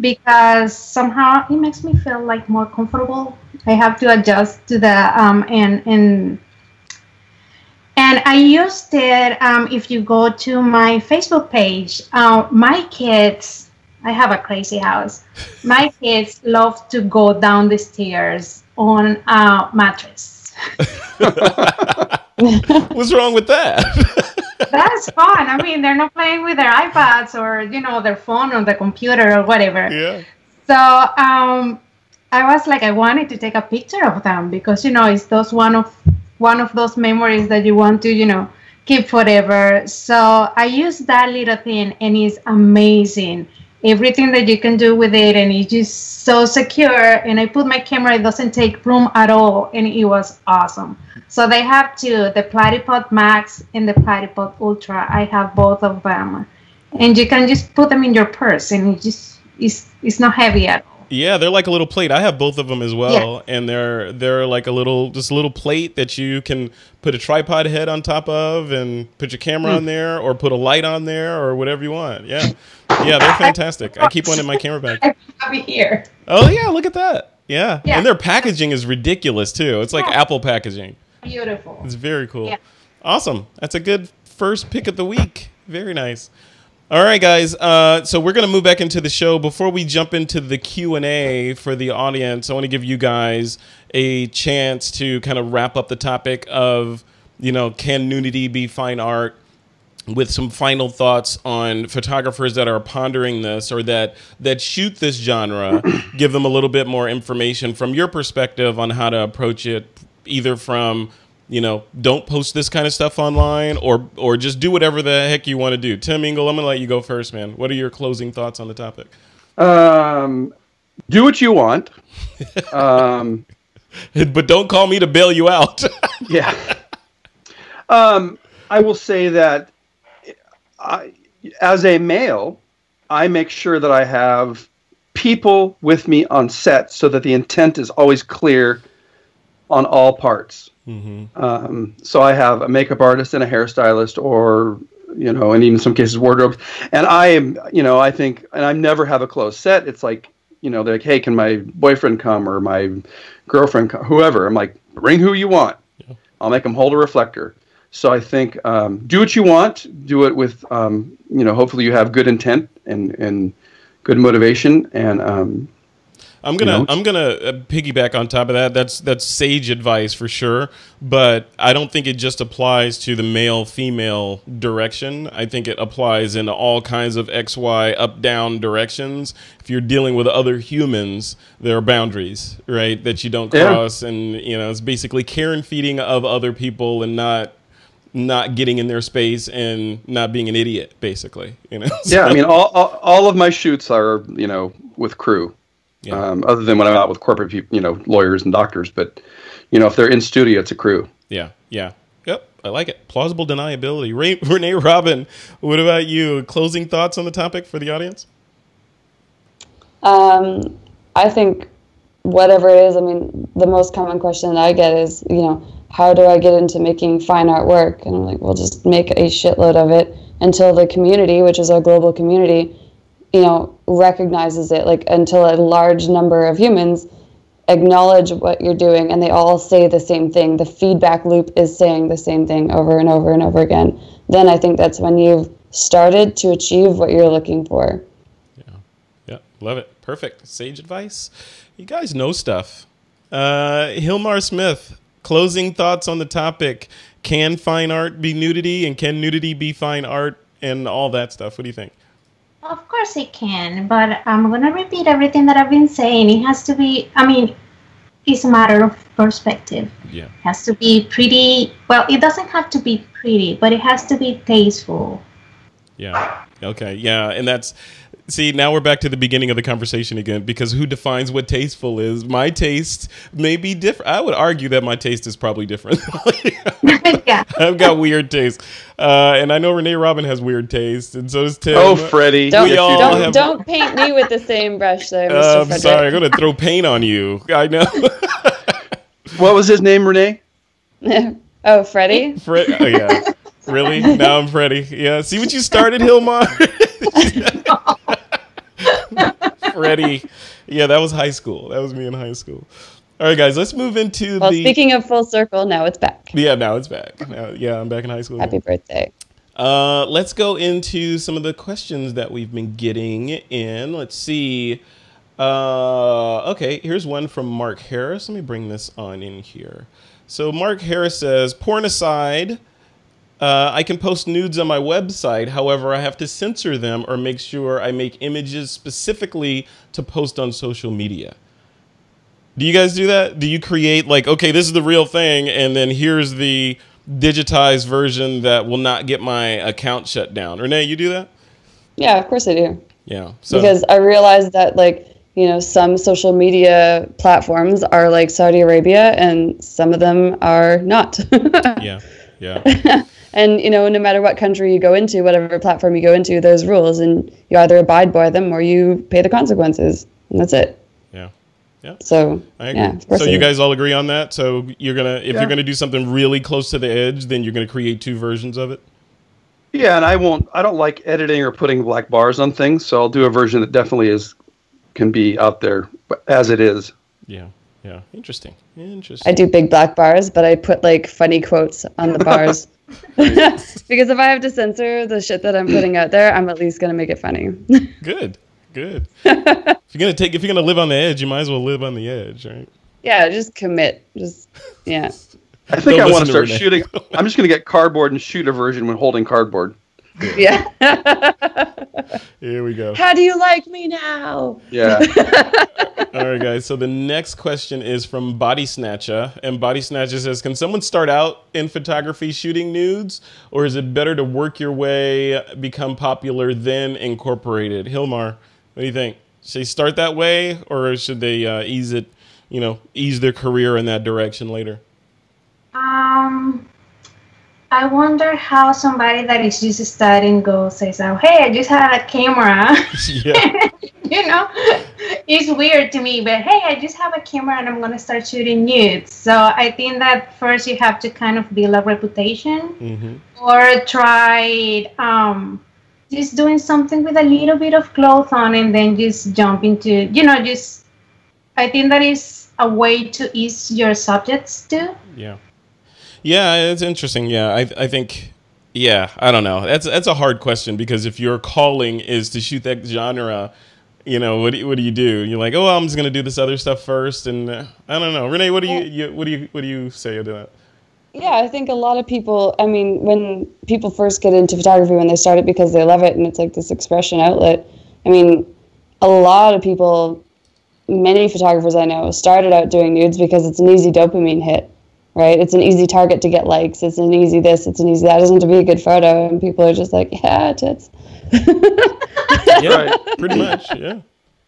because somehow it makes me feel like more comfortable. I have to adjust to the and I used it. If you go to my Facebook page, my kids, I have a crazy house. My kids love to go down the stairs on a mattress. What's wrong with that? that's fun. I mean, they're not playing with their iPads or, you know, their phone or the computer or whatever. Yeah. So I was like, I wanted to take a picture of them because, you know, it's those one of those memories that you want to, you know, keep forever. So I used that little thing, and it's amazing. Everything that you can do with it, and it's just so secure. And I put my camera; it doesn't take room at all, and it was awesome. So they have two: the Platypod Max and the Platypod Ultra. I have both of them, and you can just put them in your purse, and it's not heavy at all. Yeah, they're like a little plate. I have both of them as well, and they're like a little plate that you can put a tripod head on top of and put your camera on there, or put a light on there, or whatever you want. Yeah, they're fantastic. I keep one in my camera bag. I have it here. Oh yeah, look at that. Yeah, and their packaging is ridiculous too. It's like Apple packaging. Beautiful. It's very cool. Yeah. Awesome. That's a good first pick of the week. Very nice. All right, guys. So we're going to move back into the show. Before we jump into the Q&A for the audience, I want to give you guys a chance to kind of wrap up the topic of, you know, can nudity be fine art, with some final thoughts on photographers that are pondering this or that shoot this genre. Give them a little bit more information from your perspective on how to approach it, either from, you know, don't post this kind of stuff online, or just do whatever the heck you want to do. Tim Engle, I'm going to let you go first, man. What are your closing thoughts on the topic? Do what you want. But don't call me to bail you out. Yeah. I will say that as a male, I make sure that I have people with me on set so that the intent is always clear on all parts. Mm-hmm. So I have a makeup artist and a hairstylist, or, you know, and even in some cases wardrobe. And I am, you know, I think, and I never have a closed set. It's like, you know, they're like, hey, can my boyfriend come, or my girlfriend come, whoever. I'm like, bring who you want. Yeah. I'll make them hold a reflector. So I think do what you want. Do it with, you know, hopefully you have good intent and good motivation. And I'm gonna piggyback on top of that. That's sage advice for sure, but I don't think it just applies to the male-female direction. I think it applies in all kinds of X, Y, up, down directions. If you're dealing with other humans, there are boundaries, right, that you don't cross, and you know, it's basically care and feeding of other people and not getting in their space and not being an idiot, basically. You know. So. Yeah, I mean, all of my shoots are, you know, with crew. Yeah. Other than when I'm out with corporate people, you know, lawyers and doctors. But, you know, if they're in studio, it's a crew. Yeah. Yep. I like it. Plausible deniability. Renee, Robyn, what about you? Closing thoughts on the topic for the audience? I think whatever it is, I mean, the most common question that I get is, you know, how do I get into making fine art work? And I'm like, well, just make a shitload of it until the community, which is our global community, you know, recognizes it, like until a large number of humans acknowledge what you're doing and they all say the same thing. The feedback loop is saying the same thing over and over and over again. Then I think that's when you've started to achieve what you're looking for. Yeah. Love it. Perfect. Sage advice. You guys know stuff. Gilmar Smith, closing thoughts on the topic. Can fine art be nudity, and can nudity be fine art, and all that stuff? What do you think? Of course it can, but I'm going to repeat everything that I've been saying. It has to be, I mean, it's a matter of perspective. Yeah. It has to be pretty, well, it doesn't have to be pretty, but it has to be tasteful. Yeah. Okay. Yeah. And that's, see, now we're back to the beginning of the conversation again, because who defines what tasteful is? My taste may be different. I would argue that my taste is probably different. Yeah. I've got weird taste. And I know Renee Robyn has weird taste, and so does Tim. Oh, Freddie. Don't paint me with the same brush there, Mr. I'm sorry. I'm going to throw paint on you. I know. What was his name, Renee? Oh, Freddie? Oh, yeah. Really? Now I'm Freddie. Yeah. See what you started, Gilmar? Freddie. Yeah, that was high school. That was me in high school. All right, guys, let's move into speaking of full circle, now it's back. Yeah, now it's back. Yeah, I'm back in high school. Happy birthday. Let's go into some of the questions that we've been getting in. Let's see. Okay, here's one from Mark Harris. Let me bring this on in here. So Mark Harris says, porn aside, I can post nudes on my website. However, I have to censor them or make sure I make images specifically to post on social media. Do you guys do that? Do you create like, okay, this is the real thing, and then here's the digitized version that will not get my account shut down? Renee, you do that? Yeah, of course I do. Yeah. So, because I realized that, like, you know, some social media platforms are like Saudi Arabia and some of them are not. yeah. Yeah. And, you know, no matter what country you go into, whatever platform you go into, there's rules, and you either abide by them or you pay the consequences. And that's it. Yeah. Yeah. So, I agree. yeah, of course so you guys all agree on that? So if you're going to do something really close to the edge, then you're going to create two versions of it? Yeah, and I don't like editing or putting black bars on things, so I'll do a version that definitely can be out there as it is. Yeah. Yeah. Interesting. I do big black bars, but I put like funny quotes on the bars. Because if I have to censor the shit that I'm putting out there, I'm at least going to make it funny. Good. If you're going to live on the edge, you might as well live on the edge, right? Yeah, just commit. Yeah. I think I want to start shooting. I'm just going to get cardboard and shoot a version when holding cardboard. Yeah. Here we go. How do you like me now? Yeah. All right, guys. So the next question is from Body Snatcher. And Body Snatcher says, can someone start out in photography shooting nudes? Or is it better to work your way, become popular, then incorporate it? Gilmar, what do you think? Should they start that way? Or should they ease their career in that direction later? I wonder how somebody that is just starting says, "Oh, hey, I just had a camera." Yeah. You know, it's weird to me, but hey, I just have a camera and I'm gonna start shooting nudes. So I think that first you have to kind of build a reputation, or try just doing something with a little bit of clothes on, and then just jump into, I think that is a way to ease your subjects too. Yeah. Yeah, it's interesting. Yeah, I think, I don't know. That's a hard question, because if your calling is to shoot that genre, what do you do? You're like, oh, I'm just gonna do this other stuff first, and I don't know. Renee, what do you say to that? Yeah, I think a lot of people. I mean, when people first get into photography, when they start it because they love it and it's like this expression outlet. I mean, a lot of people, many photographers I know, started out doing nudes because it's an easy dopamine hit. Right? It's an easy target to get likes. It's an easy this, it's an easy that. It doesn't have to be a good photo. And people are just like, yeah, tits. Yeah, right. Pretty much, yeah.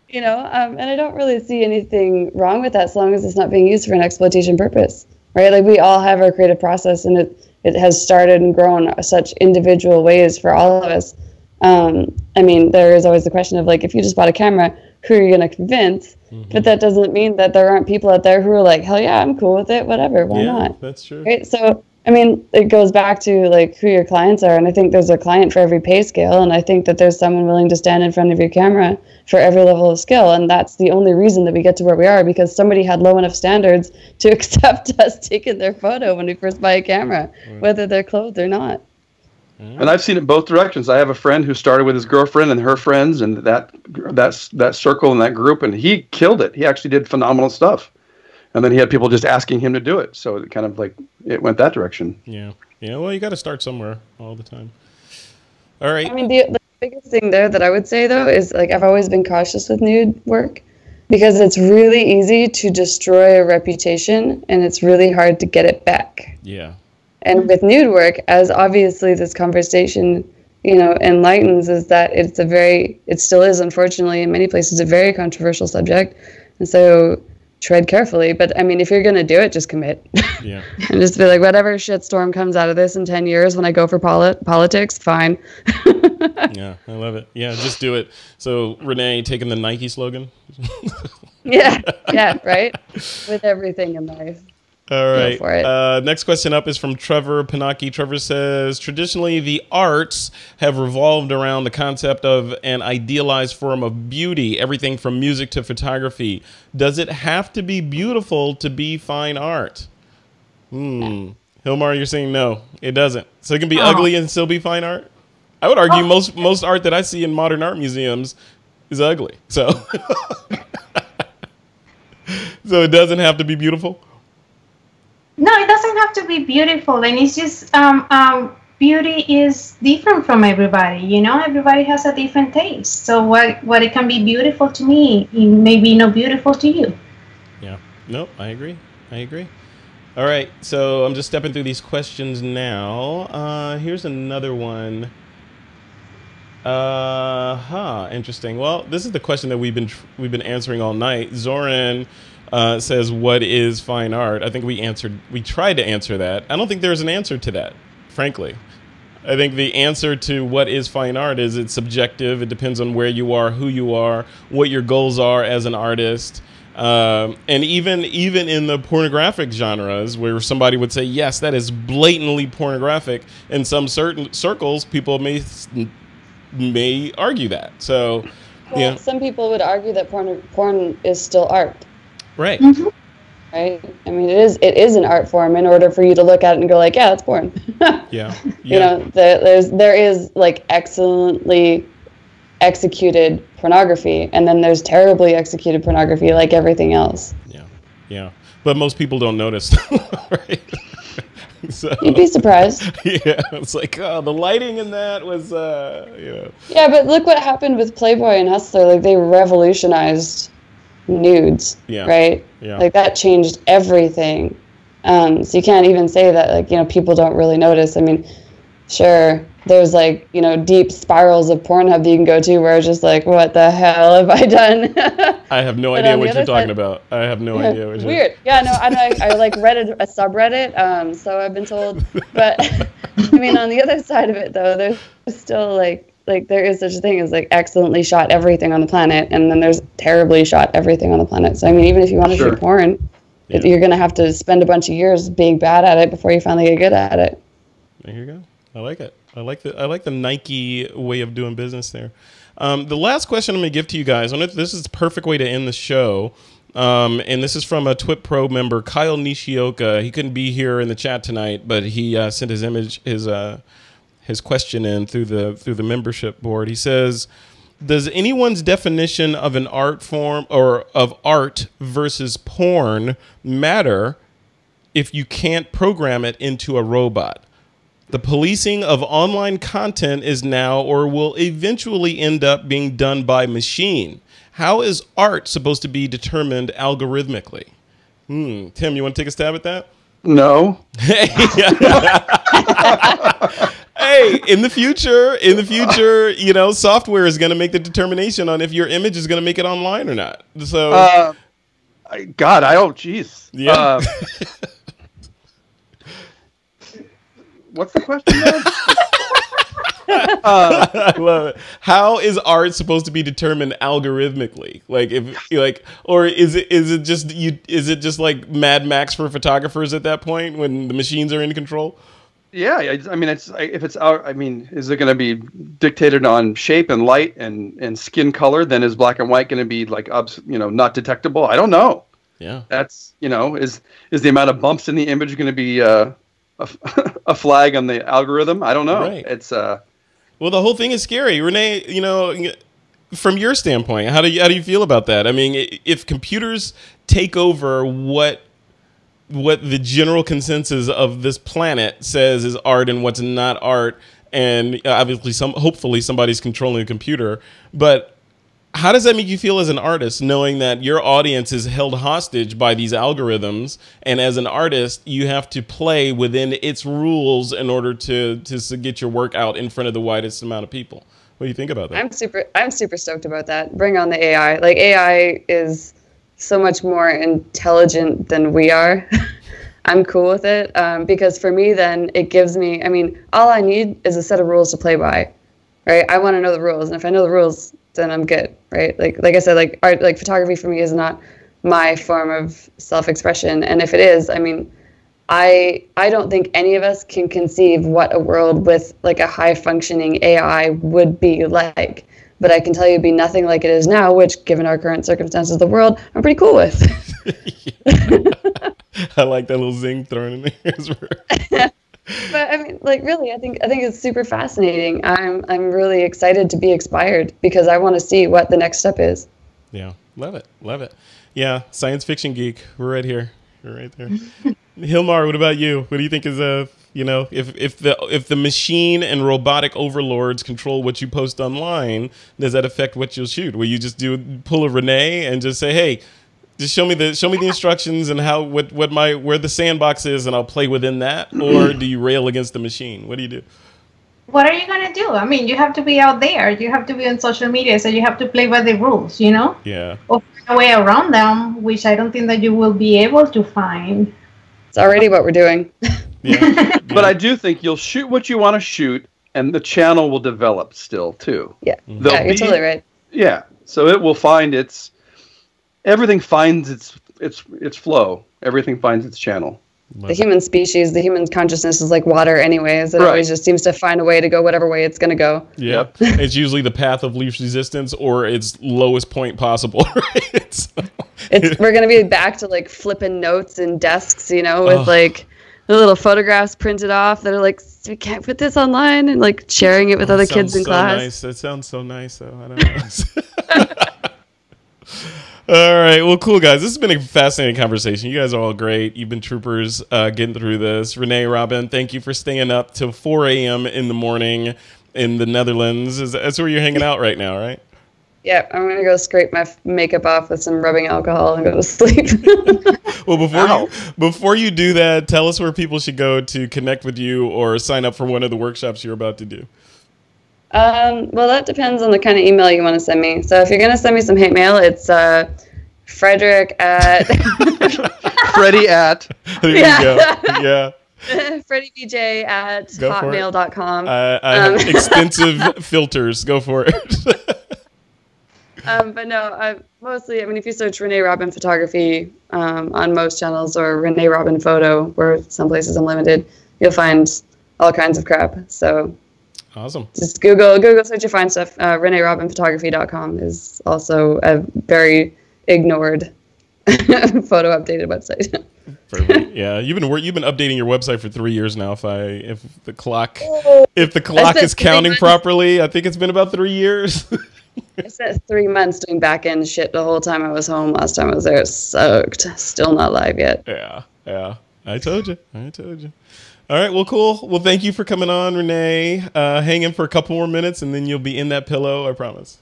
And I don't really see anything wrong with that, so long as it's not being used for an exploitation purpose. Right? Like, we all have our creative process, and it has started and grown such individual ways for all of us. I mean, there is always the question of, like, if you just bought a camera, who are you going to convince? But that doesn't mean that there aren't people out there who are like, hell yeah, I'm cool with it, whatever, why not? That's true. Right? So, I mean, it goes back to, like, who your clients are, and I think there's a client for every pay scale, and I think that there's someone willing to stand in front of your camera for every level of skill, and that's the only reason that we get to where we are, because somebody had low enough standards to accept us taking their photo when we first buy a camera, whether they're clothed or not. And I've seen it both directions. I have a friend who started with his girlfriend and her friends, and that circle and that group, and he killed it. He actually did phenomenal stuff. And then he had people just asking him to do it. So it kind of like, it went that direction. Yeah. Yeah. Well, you got to start somewhere all the time. All right. I mean, the biggest thing there that I would say, though, is, like, I've always been cautious with nude work, because it's really easy to destroy a reputation, and it's really hard to get it back. Yeah. And with nude work, as obviously this conversation, enlightens, is that it still is, unfortunately, in many places, a very controversial subject. And so tread carefully. But I mean, if you're going to do it, just commit. Yeah. And just be like, whatever shitstorm comes out of this in 10 years when I go for politics, fine. Yeah, I love it. Yeah, just do it. So Renee taking the Nike slogan. Yeah, right? With everything in life. All right. Next question up is from Trevor Panaki. Trevor says, traditionally, the arts have revolved around the concept of an idealized form of beauty, everything from music to photography. Does it have to be beautiful to be fine art? Gilmar, you're saying no, it doesn't. So it can be ugly and still be fine art? I would argue most art that I see in modern art museums is ugly. So, so it doesn't have to be beautiful? No, it doesn't have to be beautiful, and it's just beauty is different from everybody. You know, everybody has a different taste. So what it can be beautiful to me, it may be not beautiful to you. Yeah. Nope. I agree. I agree. All right. So I'm just stepping through these questions now. Here's another one. Interesting. Well, this is the question that we've been answering all night. Zoran says, "What is fine art?" I think we tried to answer that. I don't think there's an answer to that, frankly. I think the answer to what is fine art is it's subjective. It depends on where you are, who you are, what your goals are as an artist. And even in the pornographic genres, where somebody would say, yes, that is blatantly pornographic, in some certain circles, people may argue that. So, well, yeah. Some people would argue that porn is still art. Right. Mm-hmm. Right? I mean, it is an art form in order for you to look at it and go like, yeah, it's porn. Yeah. You know, there is like excellently executed pornography, and then there's terribly executed pornography, like everything else. Yeah. But most people don't notice, right? So, you'd be surprised. Yeah, it's like, oh, the lighting in that was, Yeah, but look what happened with Playboy and Hustler. Like, they revolutionized nudes, right? Yeah. Like, that changed everything. So you can't even say that, like, you know, people don't really notice. I mean, sure, there's, like, you know, deep spirals of Pornhub that you can go to where it's just like, what the hell have I done? I have no idea what you're talking about. I have no idea what you're weird. Yeah, no, I like read a subreddit, so I've been told. But, I mean, on the other side of it, though, there's still, like there is such a thing as, like, excellently shot everything on the planet, and then there's terribly shot everything on the planet. So, I mean, even if you want to shoot porn, you're going to have to spend a bunch of years being bad at it before you finally get good at it. There you go. I like it. I like the Nike way of doing business there. The last question I'm going to give to you guys, and this is the perfect way to end the show, and this is from a TWiP Pro member, Kyle Nishioka. He couldn't be here in the chat tonight, but he sent his question in through the membership board. He says, does anyone's definition of an art form or of art versus porn matter if you can't program it into a robot? The policing of online content is now or will eventually end up being done by machine. How is art supposed to be determined algorithmically? Tim, you want to take a stab at that? No. Hey, in the future, you know, software is going to make the determination on if your image is going to make it online or not. So, geez. Yeah. What's the question, man? I love it. How is art supposed to be determined algorithmically? Like, or is it just like Mad Max for photographers at that point when the machines are in control? Yeah, I mean, is it going to be dictated on shape and light and skin color? Then is black and white going to be like, not detectable? I don't know. Yeah, that's is the amount of bumps in the image going to be a flag on the algorithm? I don't know. Right. It's well, the whole thing is scary, Renee. You know, from your standpoint, how do you feel about that? I mean, if computers take over what the general consensus of this planet says is art and what's not art, and obviously hopefully somebody's controlling the computer, but how does that make you feel as an artist, knowing that your audience is held hostage by these algorithms, and as an artist, you have to play within its rules in order to get your work out in front of the widest amount of people? What do you think about that? I'm super stoked about that. Bring on the AI. Like, AI is so much more intelligent than we are. I'm cool with it because for me, then it gives me. I mean, all I need is a set of rules to play by, right? I want to know the rules, and if I know the rules, then I'm good, right? Like I said, like art, like photography for me is not my form of self-expression, and if it is, I mean, I don't think any of us can conceive what a world with like a high-functioning AI would be like. But I can tell you it'd be nothing like it is now, which, given our current circumstances of the world, I'm pretty cool with. I like that little zing thrown in there. But I mean, like, really, I think it's super fascinating. I'm really excited to be inspired because I want to see what the next step is. Yeah, love it. Yeah, science fiction geek. We're right here. We're right there. Gilmar, what about you? What do you think is You know, if the machine and robotic overlords control what you post online, does that affect what you'll shoot? Will you just pull a Renee and just say, hey, just show me the instructions and where the sandbox is, and I'll play within that? Or do you rail against the machine? What do you do? What are you going to do? I mean, you have to be out there. You have to be on social media, so you have to play by the rules, you know? Yeah. Or find a way around them, which I don't think that you will be able to find. It's already what we're doing. Yeah. But I do think you'll shoot what you want to shoot, and the channel will develop still, too. Yeah. Yeah, you're totally right. Yeah. So it will find everything finds its flow. Everything finds its channel. The human species, the human consciousness is like water anyways. It always just seems to find a way to go whatever way it's going to go. Yep. It's usually the path of least resistance or its lowest point possible, right? We're going to be back to like flipping notes and desks, you know, with like the little photographs printed off that are like, we can't put this online, and like sharing it with other kids in class. Nice. That sounds so nice, though. I don't know. All right. Well, cool, guys. This has been a fascinating conversation. You guys are all great. You've been troopers getting through this. Renee, Robyn, thank you for staying up till 4 a.m. in the morning in the Netherlands. That's where you're hanging out right now, right? Yeah, I'm going to go scrape my makeup off with some rubbing alcohol and go to sleep. Well, before you do that, tell us where people should go to connect with you or sign up for one of the workshops you're about to do. Well, that depends on the kind of email you want to send me. So if you're going to send me some hate mail, it's Frederick at... Freddie at... There you go. Yeah. FreddieBJ at hotmail.com. I have extensive filters. Go for it. But no, mostly, I mean, if you search Renee Robyn Photography on most channels, or Renee Robyn Photo, where some places I'm limited, you'll find all kinds of crap. So awesome. Just Google search your find stuff. ReneeRobynPhotography.com is also a very ignored photo updated website. Perfect. Yeah, you've been updating your website for 3 years now. If the clock is counting properly, I think it's been about 3 years. I spent 3 months doing back-end shit the whole time I was home. Last time I was there, it soaked. Still not live yet. Yeah. I told you. All right, well, cool. Well, thank you for coming on, Renee. Hang in for a couple more minutes, and then you'll be in that pillow, I promise.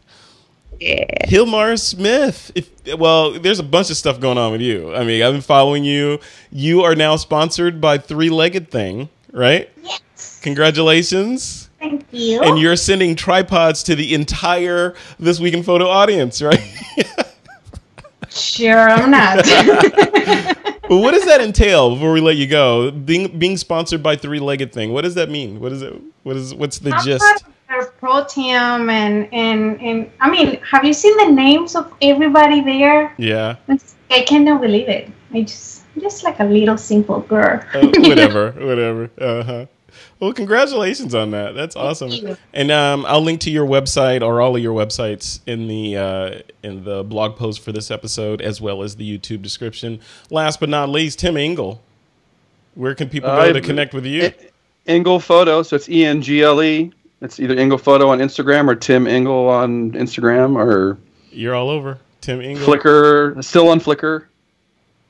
Yeah. Gilmar Smith. There's a bunch of stuff going on with you. I mean, I've been following you. You are now sponsored by Three-Legged Thing, right? Yes. Congratulations. Thank you. And you're sending tripods to the entire This Week in Photo audience, right? Sure, I'm not. Well, what does that entail before we let you go? Being sponsored by Three-Legged Thing. What does that mean? What's the gist? Their pro team and I mean, have you seen the names of everybody there? Yeah. I cannot believe it. I'm just like a little simple girl. Whatever. Uh-huh. Well, congratulations on that. That's awesome. And I'll link to your website or all of your websites in the blog post for this episode, as well as the YouTube description. Last but not least, Tim Engle. Where can people go to connect with you? Engle Photo, so it's Engle. It's either Engle Photo on Instagram or Tim Engle on Instagram, or you're all over. Tim Engle. Flickr, still on Flickr.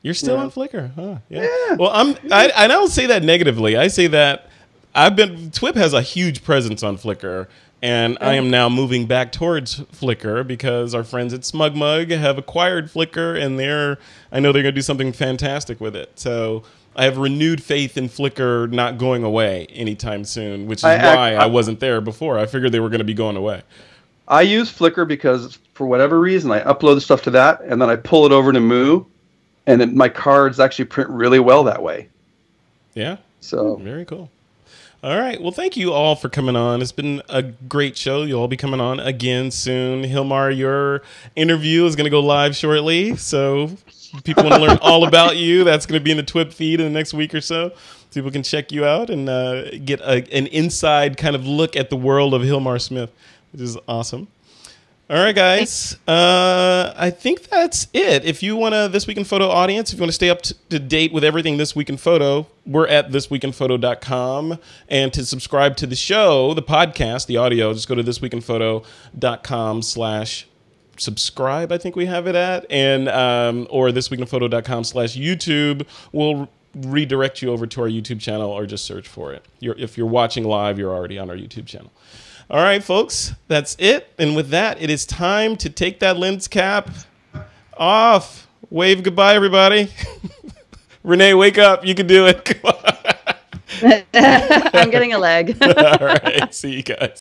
You're still on Flickr, huh? Yeah. Well, I don't say that negatively. I say that TWiP has a huge presence on Flickr, and I am now moving back towards Flickr because our friends at SmugMug have acquired Flickr, and I know they're going to do something fantastic with it. So I have renewed faith in Flickr not going away anytime soon, which is why I wasn't there before. I figured they were going to be going away. I use Flickr because, for whatever reason, I upload the stuff to that, and then I pull it over to Moo, and my cards actually print really well that way. Yeah. So very cool. All right. Well, thank you all for coming on. It's been a great show. You'll all be coming on again soon. Gilmar, your interview is going to go live shortly. So if people want to learn all about you, that's going to be in the TWiP feed in the next week or so. People can check you out and get an inside kind of look at the world of Gilmar Smith, which is awesome. All right, guys. I think that's it. If you want to, This Week in Photo audience, if you want to stay up to date with everything This Week in Photo, we're at thisweekinphoto.com. And to subscribe to the show, the podcast, the audio, just go to thisweekinphoto.com/subscribe, I think we have it at, and or thisweekinphoto.com/YouTube. We'll redirect you over to our YouTube channel or just search for it. If you're watching live, you're already on our YouTube channel. All right, folks, that's it. And with that, it is time to take that lens cap off. Wave goodbye, everybody. Renee, wake up. You can do it. Come on. I'm getting a leg. All right. See you guys.